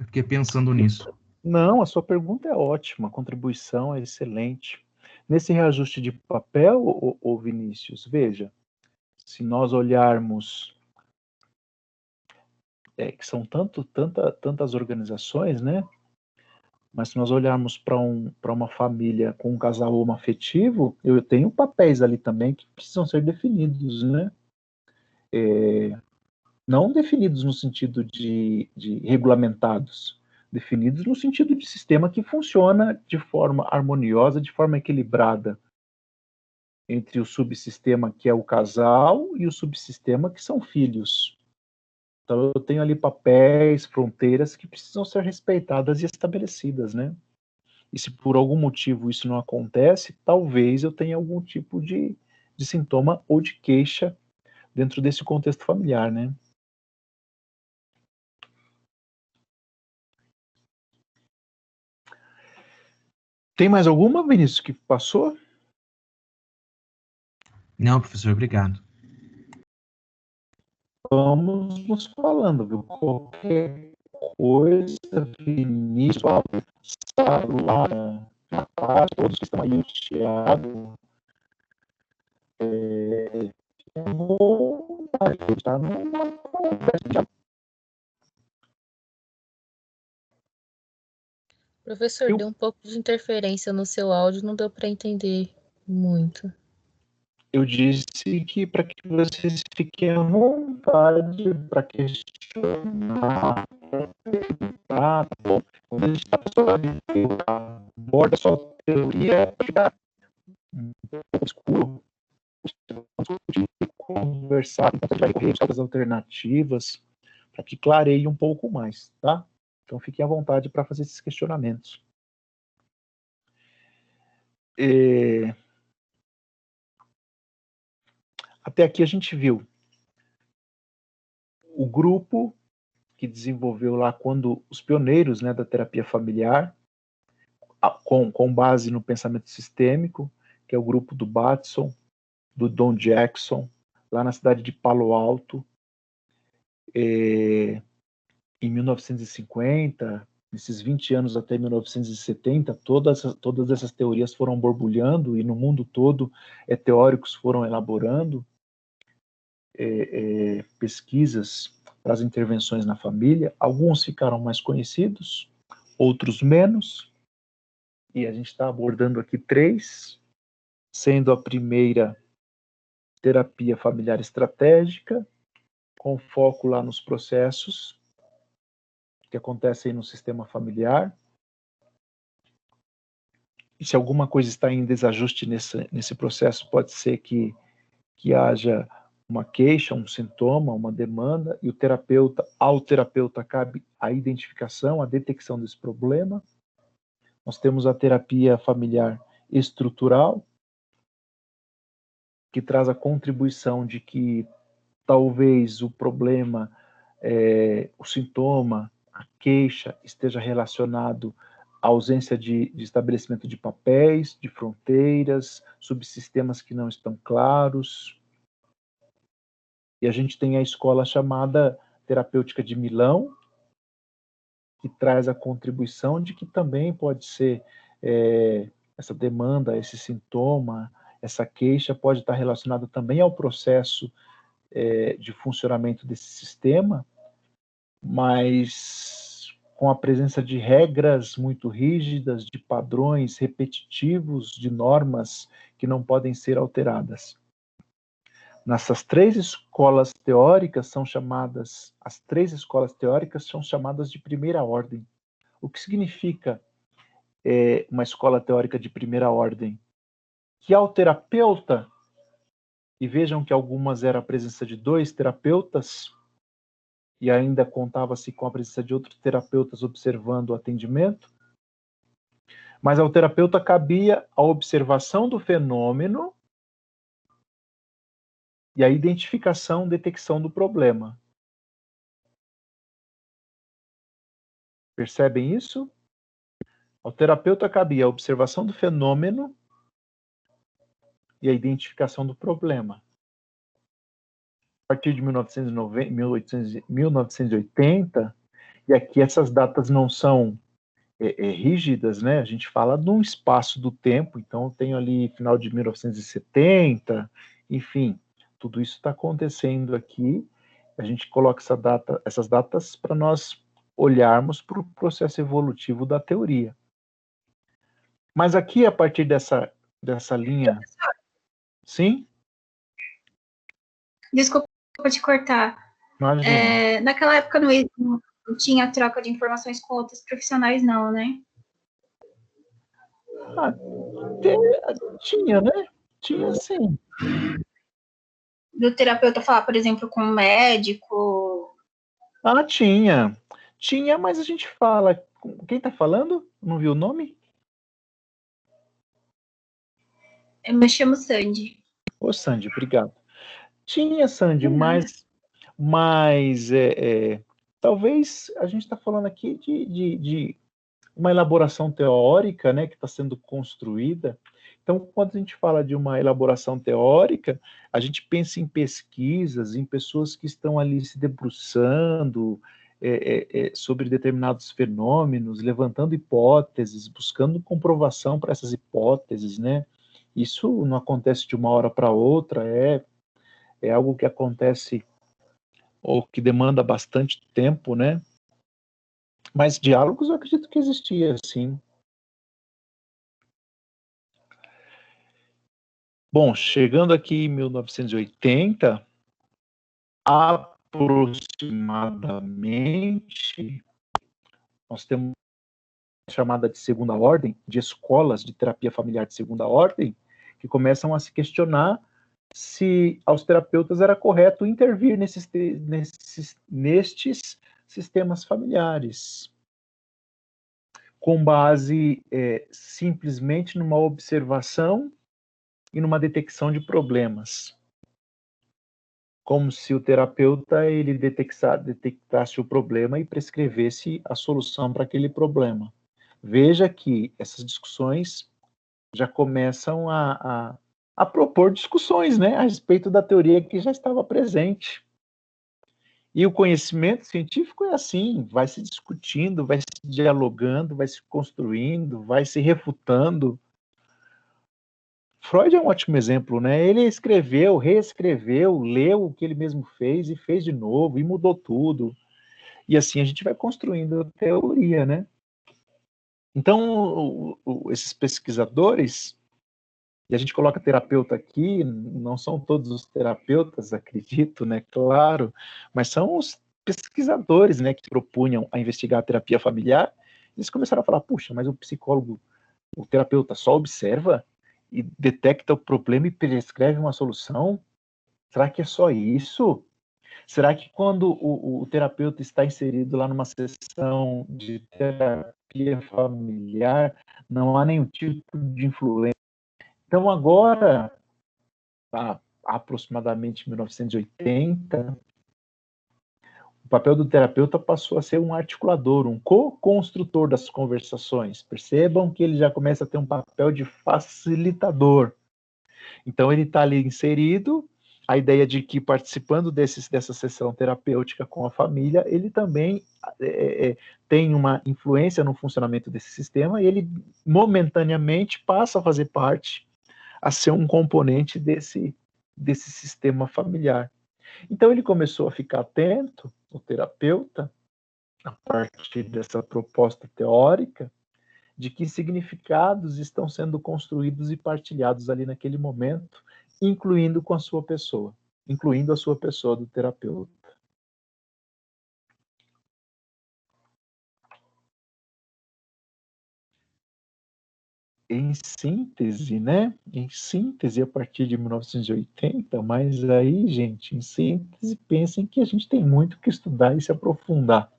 fiquei pensando nisso. Não, a sua pergunta é ótima, a contribuição é excelente. Nesse reajuste de papel, ô Vinícius, veja, se nós olharmos, que são tantas organizações, né? Mas se nós olharmos para uma família com um casal homoafetivo, eu tenho papéis ali também que precisam ser definidos, né? Não definidos no sentido de regulamentados, definidos no sentido de sistema que funciona de forma harmoniosa, de forma equilibrada entre o subsistema que é o casal e o subsistema que são filhos. Então eu tenho ali papéis, fronteiras que precisam ser respeitadas e estabelecidas, né? E se por algum motivo isso não acontece, talvez eu tenha algum tipo de sintoma ou de queixa dentro desse contexto familiar, né? Tem mais alguma, Vinícius, que passou? Não, professor, obrigado. Vamos nos falando, viu? Qualquer coisa, Vinícius, Lara, todos que estão aí, o Thiago, vou estar numa conversa. Professor, deu um pouco de interferência no seu áudio, não deu para entender muito. Eu disse que para que vocês fiquem à vontade para questionar, tá bom? Quando a gente aborda só teoria, fica um pouco escuro, conversar, buscar as alternativas, para que clareie um pouco mais, tá? Então fiquem à vontade para fazer esses questionamentos. Até aqui a gente viu o grupo que desenvolveu lá quando os pioneiros, né, da terapia familiar, com base no pensamento sistêmico, que é o grupo do Batson, do Don Jackson, lá na cidade de Palo Alto, em 1950, nesses 20 anos até 1970, todas essas teorias foram borbulhando e no mundo todo teóricos foram elaborando pesquisas para as intervenções na família. Alguns ficaram mais conhecidos, outros menos, e a gente está abordando aqui 3, sendo a primeira terapia familiar estratégica, com foco lá nos processos que acontecem no sistema familiar. E se alguma coisa está em desajuste nesse processo, pode ser que haja uma queixa, um sintoma, uma demanda, e ao terapeuta cabe a identificação, a detecção desse problema. Nós temos a terapia familiar estrutural, que traz a contribuição de que talvez o problema, o sintoma, a queixa, esteja relacionado à ausência de estabelecimento de papéis, de fronteiras, subsistemas que não estão claros. E a gente tem a escola chamada terapêutica de Milão, que traz a contribuição de que também pode ser essa demanda, esse sintoma, essa queixa pode estar relacionada também ao processo de funcionamento desse sistema, mas com a presença de regras muito rígidas, de padrões repetitivos, de normas que não podem ser alteradas. Nessas três escolas teóricas são chamadas, as três escolas teóricas são chamadas de primeira ordem. O que significa uma escola teórica de primeira ordem? Que ao terapeuta, e vejam que algumas era a presença de 2 terapeutas, e ainda contava-se com a presença de outros terapeutas observando o atendimento, mas ao terapeuta cabia a observação do fenômeno e a identificação, detecção do problema. Percebem isso? Ao terapeuta cabia a observação do fenômeno e a identificação do problema. A partir de 1980, e aqui essas datas não são rígidas, né? A gente fala de um espaço do tempo, então eu tenho ali final de 1970, enfim, tudo isso está acontecendo aqui. A gente coloca essas datas para nós olharmos para o processo evolutivo da teoria. Mas aqui, a partir dessa linha... Sim? Desculpa te cortar. Naquela época não tinha troca de informações com outros profissionais, não, né? Tinha, né? Tinha, sim. Do terapeuta falar, por exemplo, com um médico? Tinha. Tinha, mas a gente fala... Quem está falando? Não viu o nome? Eu me chamo Sandy. Ô, Sandy, obrigado. Tinha, Sandy, mas talvez a gente está falando aqui de uma elaboração teórica, né, que está sendo construída. Então, quando a gente fala de uma elaboração teórica, a gente pensa em pesquisas, em pessoas que estão ali se debruçando sobre determinados fenômenos, levantando hipóteses, buscando comprovação para essas hipóteses, né? Isso não acontece de uma hora para outra, é algo que acontece ou que demanda bastante tempo, né? Mas diálogos eu acredito que existia, sim. Bom, chegando aqui em 1980, aproximadamente, nós temos a chamada de segunda ordem, de escolas de terapia familiar de segunda ordem, que começam a se questionar se aos terapeutas era correto intervir nestes sistemas familiares, com base simplesmente numa observação e numa detecção de problemas. Como se o terapeuta ele detectasse o problema e prescrevesse a solução para aquele problema. Veja que essas discussões já começam a propor discussões, né, a respeito da teoria que já estava presente. E o conhecimento científico é assim, vai se discutindo, vai se dialogando, vai se construindo, vai se refutando. Freud é um ótimo exemplo, né? Ele escreveu, reescreveu, leu o que ele mesmo fez e fez de novo e mudou tudo. E assim a gente vai construindo a teoria, né? Então, esses pesquisadores, e a gente coloca terapeuta aqui, não são todos os terapeutas, acredito, né? Claro, mas são os pesquisadores, né, que propunham a investigar a terapia familiar. Eles começaram a falar, puxa, mas o psicólogo, o terapeuta só observa e detecta o problema e prescreve uma solução? Será que é só isso? Será que quando o terapeuta está inserido lá numa sessão de terapia familiar, não há nenhum tipo de influência Então, agora, aproximadamente 1980, o papel do terapeuta passou a ser um articulador, um co-construtor das conversações. Percebam que ele já começa a ter um papel de facilitador. Então, ele está ali inserido, a ideia de que participando dessa sessão terapêutica com a família, ele também tem uma influência no funcionamento desse sistema e ele momentaneamente passa a fazer parte, a ser um componente desse sistema familiar. Então, ele começou a ficar atento, o terapeuta, a partir dessa proposta teórica, de que significados estão sendo construídos e partilhados ali naquele momento, incluindo com a sua pessoa, incluindo a sua pessoa do terapeuta. Em síntese, né? Em síntese, a partir de 1980, mas aí, gente, em síntese, pensem que a gente tem muito que estudar e se aprofundar.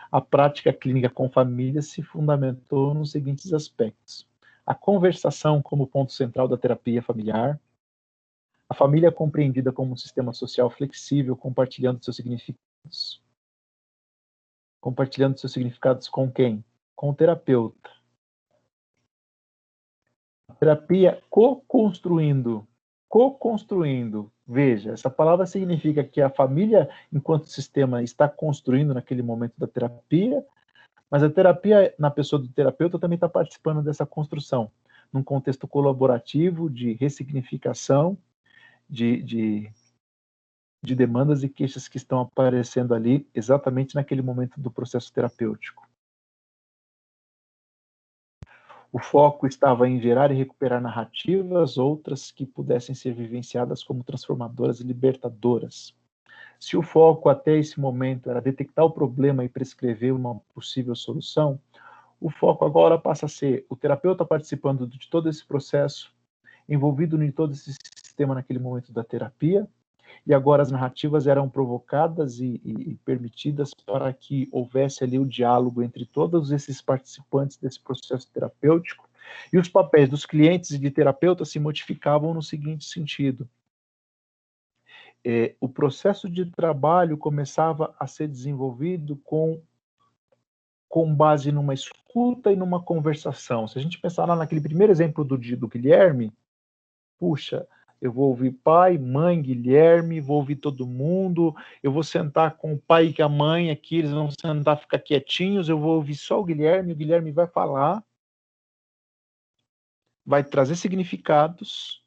A prática clínica com família se fundamentou nos seguintes aspectos: a conversação como ponto central da terapia familiar, a família compreendida como um sistema social flexível, compartilhando seus significados. Compartilhando seus significados com quem? Com o terapeuta. A terapia co-construindo. Co-construindo. Veja, essa palavra significa que a família, enquanto sistema, está construindo naquele momento da terapia, mas a terapia, na pessoa do terapeuta, também está participando dessa construção, num contexto colaborativo de ressignificação de demandas e queixas que estão aparecendo ali exatamente naquele momento do processo terapêutico. O foco estava em gerar e recuperar narrativas, outras que pudessem ser vivenciadas como transformadoras e libertadoras. Se o foco até esse momento era detectar o problema e prescrever uma possível solução, o foco agora passa a ser o terapeuta participando de todo esse processo, envolvido em todo esse sistema naquele momento da terapia, e agora as narrativas eram provocadas e permitidas para que houvesse ali o diálogo entre todos esses participantes desse processo terapêutico, e os papéis dos clientes e de terapeutas se modificavam no seguinte sentido: o processo de trabalho começava a ser desenvolvido com base numa escuta e numa conversação. Se a gente pensar lá naquele primeiro exemplo do Guilherme, puxa, eu vou ouvir pai, mãe, Guilherme, vou ouvir todo mundo, eu vou sentar com o pai e com a mãe aqui, eles vão sentar, ficar quietinhos, eu vou ouvir só o Guilherme vai falar, vai trazer significados,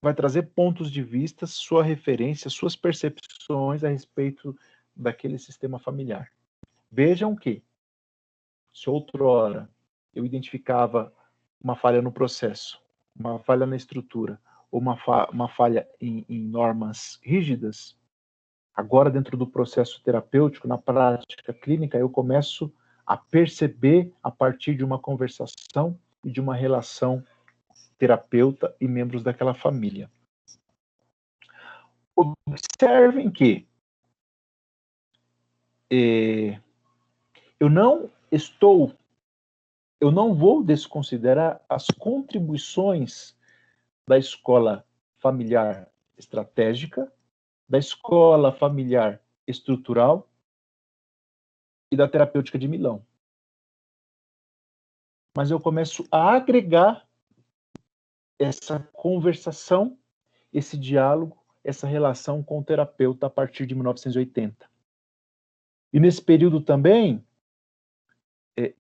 vai trazer pontos de vista, sua referência, suas percepções a respeito daquele sistema familiar. Vejam que, se outrora eu identificava uma falha no processo, uma falha na estrutura, ou uma falha em normas rígidas, agora dentro do processo terapêutico, na prática clínica, eu começo a perceber a partir de uma conversação e de uma relação terapeuta e membros daquela família. Observem que eu não vou desconsiderar as contribuições da escola familiar estratégica, da escola familiar estrutural e da terapêutica de Milão. Mas eu começo a agregar essa conversação, esse diálogo, essa relação com o terapeuta a partir de 1980. E nesse período também,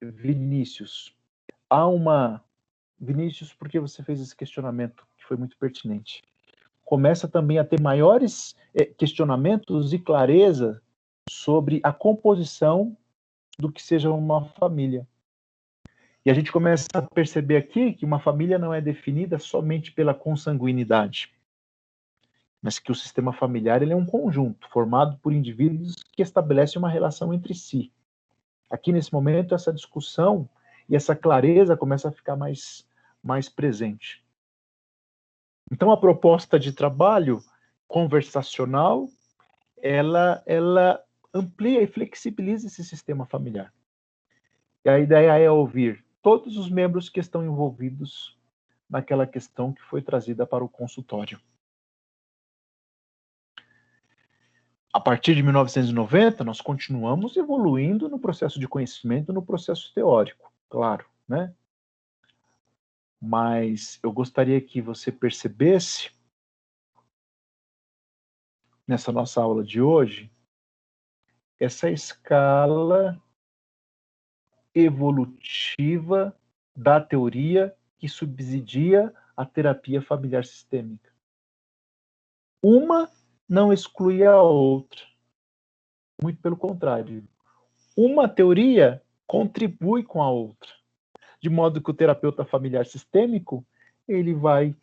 Vinícius, Vinícius, por que você fez esse questionamento que foi muito pertinente? Começa também a ter maiores questionamentos e clareza sobre a composição do que seja uma família. E a gente começa a perceber aqui que uma família não é definida somente pela consanguinidade, mas que o sistema familiar ele é um conjunto formado por indivíduos que estabelecem uma relação entre si. Aqui, nesse momento, essa discussão e essa clareza começa a ficar mais presente. Então, a proposta de trabalho conversacional, ela amplia e flexibiliza esse sistema familiar. E a ideia é ouvir todos os membros que estão envolvidos naquela questão que foi trazida para o consultório. A partir de 1990, nós continuamos evoluindo no processo de conhecimento, no processo teórico, claro, né? Mas eu gostaria que você percebesse, nessa nossa aula de hoje, essa escala evolutiva da teoria que subsidia a terapia familiar sistêmica. Uma não exclui a outra. Muito pelo contrário. Uma teoria contribui com a outra. De modo que o terapeuta familiar sistêmico ele vai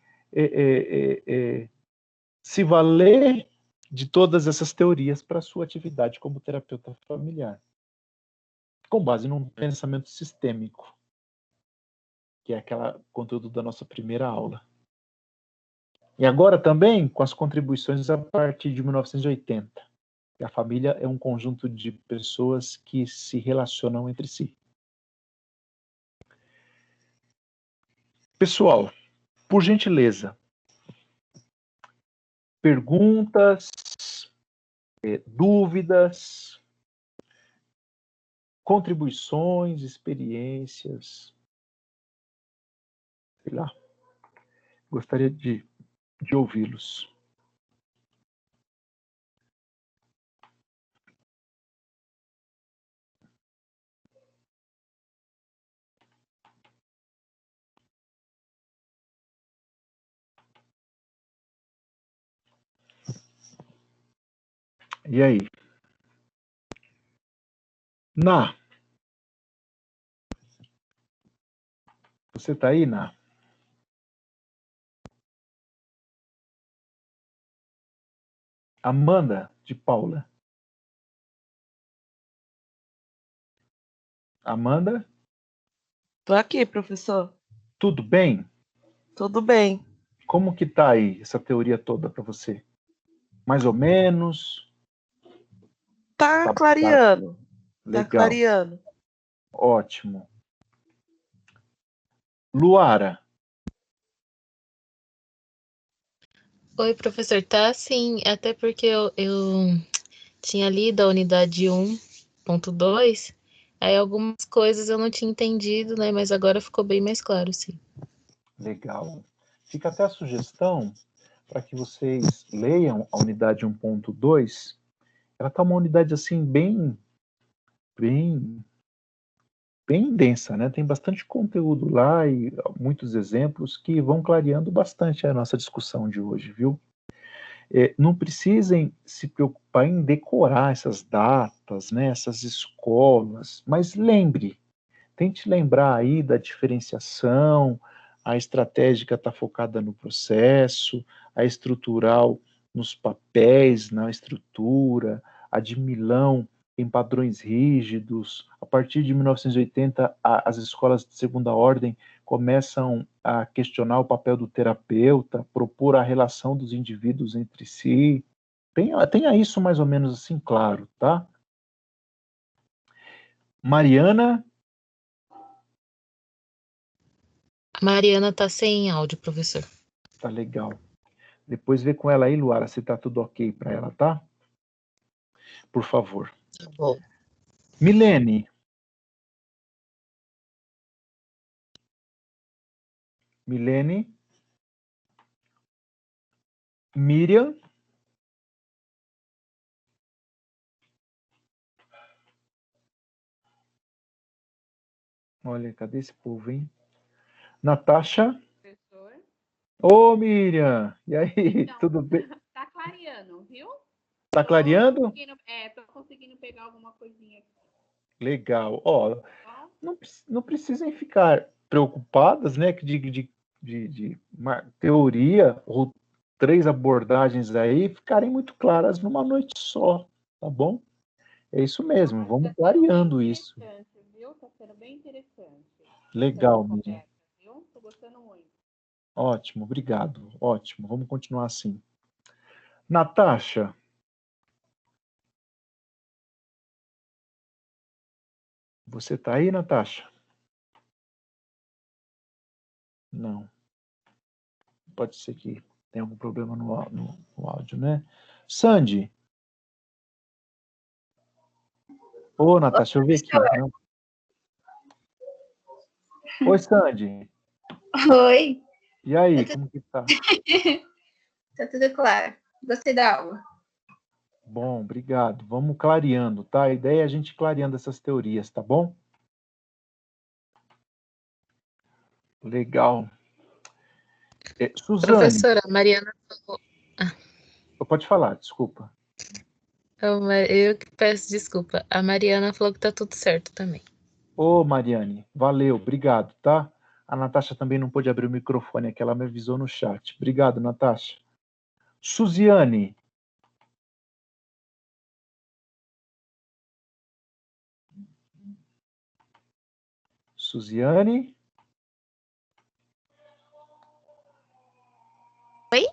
se valer de todas essas teorias para a sua atividade como terapeuta familiar, com base num pensamento sistêmico, que é aquele conteúdo da nossa primeira aula. E agora também com as contribuições a partir de 1980. A família é um conjunto de pessoas que se relacionam entre si. Pessoal, por gentileza, perguntas, dúvidas, contribuições, experiências, sei lá. Gostaria de ouvi-los. E aí? Ná? Você tá aí, Ná? Amanda de Paula. Amanda? Tô aqui, professor. Tudo bem? Tudo bem. Como que tá aí essa teoria toda para você? Mais ou menos? Tá clareando. Legal. Tá clareando. Ótimo. Luara? Oi, professor. Tá sim, até porque eu tinha lido a unidade 1.2, aí algumas coisas eu não tinha entendido, né? Mas agora ficou bem mais claro, sim. Legal. Fica até a sugestão para que vocês leiam a unidade 1.2. Ela tá uma unidade assim bem densa, né? Tem bastante conteúdo lá e muitos exemplos que vão clareando bastante a nossa discussão de hoje, viu? Não precisem se preocupar em decorar essas datas, né? Essas escolas, mas tente lembrar aí da diferenciação, a estratégica está focada no processo, a estrutural nos papéis, na estrutura, a de Milão em padrões rígidos. A partir de 1980, as escolas de segunda ordem começam a questionar o papel do terapeuta, propor a relação dos indivíduos entre si. Tenha isso mais ou menos assim claro, tá? Mariana? A Mariana tá sem áudio, professor. Tá legal. Depois vê com ela aí, Luara, se tá tudo ok para ela, tá? Por favor. Tá bom. Milene. Milene. Miriam. Olha, cadê esse povo, hein? Natasha. Professor. Ô, Miriam. E aí, Então, tudo bem? tá clareando, viu? Tá clareando? Tô conseguindo pegar alguma coisinha aqui. Legal. Ó, não precisem ficar preocupadas, né, que de uma teoria ou 3 abordagens aí ficarem muito claras numa noite só, tá bom? É isso mesmo, vamos clareando isso. Viu? Tá sendo bem interessante. Legal, Miriam. Viu? Tô gostando muito. Ótimo, obrigado. Ótimo, vamos continuar assim. Natasha. Você tá aí, Natasha? Não. pode ser que tenha algum problema no áudio, né? Sandy. Ô, Natasha, eu vi aqui. Não? Oi, Sandy. Oi. E aí, como que tá? Tá tudo claro. Gostei da aula. Bom, obrigado. Vamos clareando, tá? A ideia é a gente clareando essas teorias, tá bom? Legal. Suzane. Professora, a Mariana falou. Pode falar, desculpa. Eu que peço desculpa. A Mariana falou que tá tudo certo também. Ô, Mariane, valeu, obrigado, tá? A Natasha também não pôde abrir o microfone aqui, ela me avisou no chat. Obrigado, Natasha. Suziane. Suziane? Oi?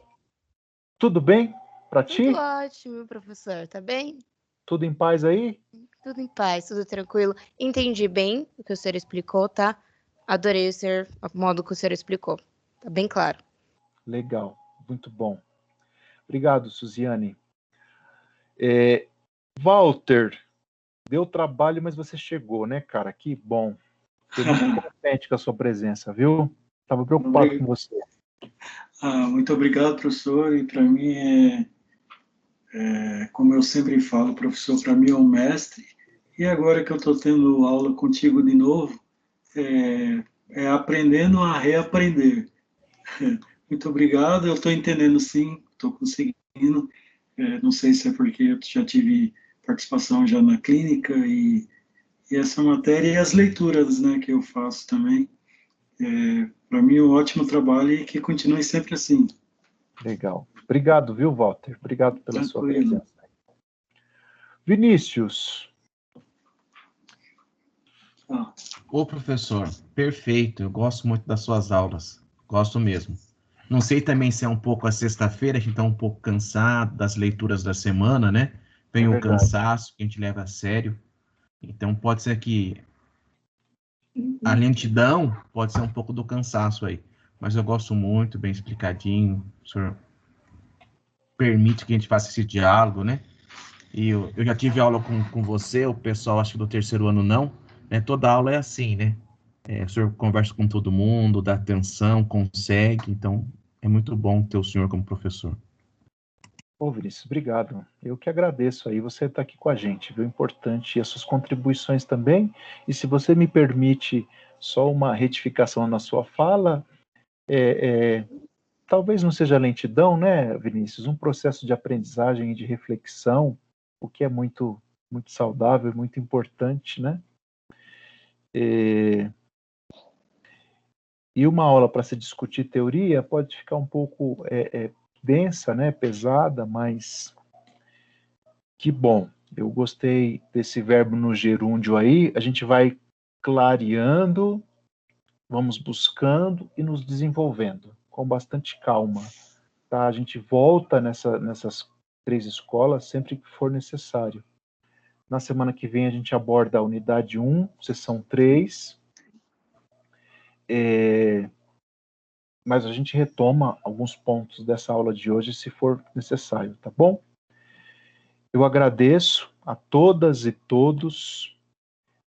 Tudo bem pra ti? Tudo ótimo, professor. Tá bem? Tudo em paz aí? Tudo em paz, tudo tranquilo. Entendi bem o que o senhor explicou, tá? Adorei o modo que o senhor explicou. Tá bem claro. Legal, muito bom. Obrigado, Suziane. Walter, deu trabalho, mas você chegou, né, cara? Que bom. Fiquei muito contente com a sua presença, viu? Estava preocupado com você. Muito obrigado, professor. E para mim como eu sempre falo, professor para mim é um mestre. E agora que eu estou tendo aula contigo de novo, é aprendendo a reaprender. Muito obrigado. Eu estou entendendo, sim. Estou conseguindo. Não sei se é porque eu já tive participação já na clínica e essa matéria e as leituras, né, que eu faço também. Para mim, um ótimo trabalho e que continue sempre assim. Legal. Obrigado, viu, Walter? Obrigado pela sua presença. Vinícius. Ô, professor, perfeito. Eu gosto muito das suas aulas. Gosto mesmo. Não sei também se é um pouco a sexta-feira, a gente está um pouco cansado das leituras da semana, né? Tem o cansaço que a gente leva a sério. Então, pode ser que a lentidão pode ser um pouco do cansaço aí. Mas eu gosto muito, bem explicadinho. O senhor permite que a gente faça esse diálogo, né? E eu já tive aula com você, o pessoal acho que do terceiro ano não, né? Toda aula é assim, né? O senhor conversa com todo mundo, dá atenção, consegue, então é muito bom ter o senhor como professor. Ô, Vinícius, obrigado. Eu que agradeço aí você estar aqui com a gente, viu? Importante. E as suas contribuições também. E se você me permite só uma retificação na sua fala, talvez não seja lentidão, né, Vinícius? Um processo de aprendizagem e de reflexão, o que é muito, muito saudável, muito importante, né? E uma aula para se discutir teoria pode ficar um pouco densa, né, pesada, mas que bom. Eu gostei desse verbo no gerúndio aí. A gente vai clareando, vamos buscando e nos desenvolvendo com bastante calma. Tá? A gente volta nessas 3 escolas sempre que for necessário. Na semana que vem a gente aborda a unidade 1, sessão 3. Mas a gente retoma alguns pontos dessa aula de hoje, se for necessário, tá bom? Eu agradeço a todas e todos,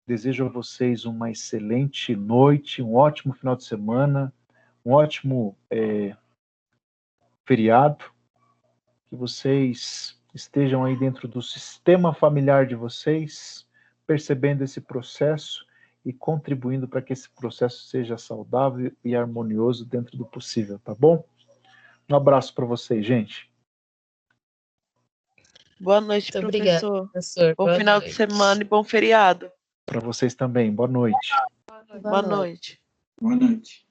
desejo a vocês uma excelente noite, um ótimo final de semana, um ótimo feriado, que vocês estejam aí dentro do sistema familiar de vocês, percebendo esse processo e contribuindo para que esse processo seja saudável e harmonioso dentro do possível, tá bom? Um abraço para vocês, gente. Boa noite, Muito professor. Obrigada, professor. Bom Boa final noite. de semana e bom feriado. Para vocês também. Boa noite. Boa noite. Boa noite.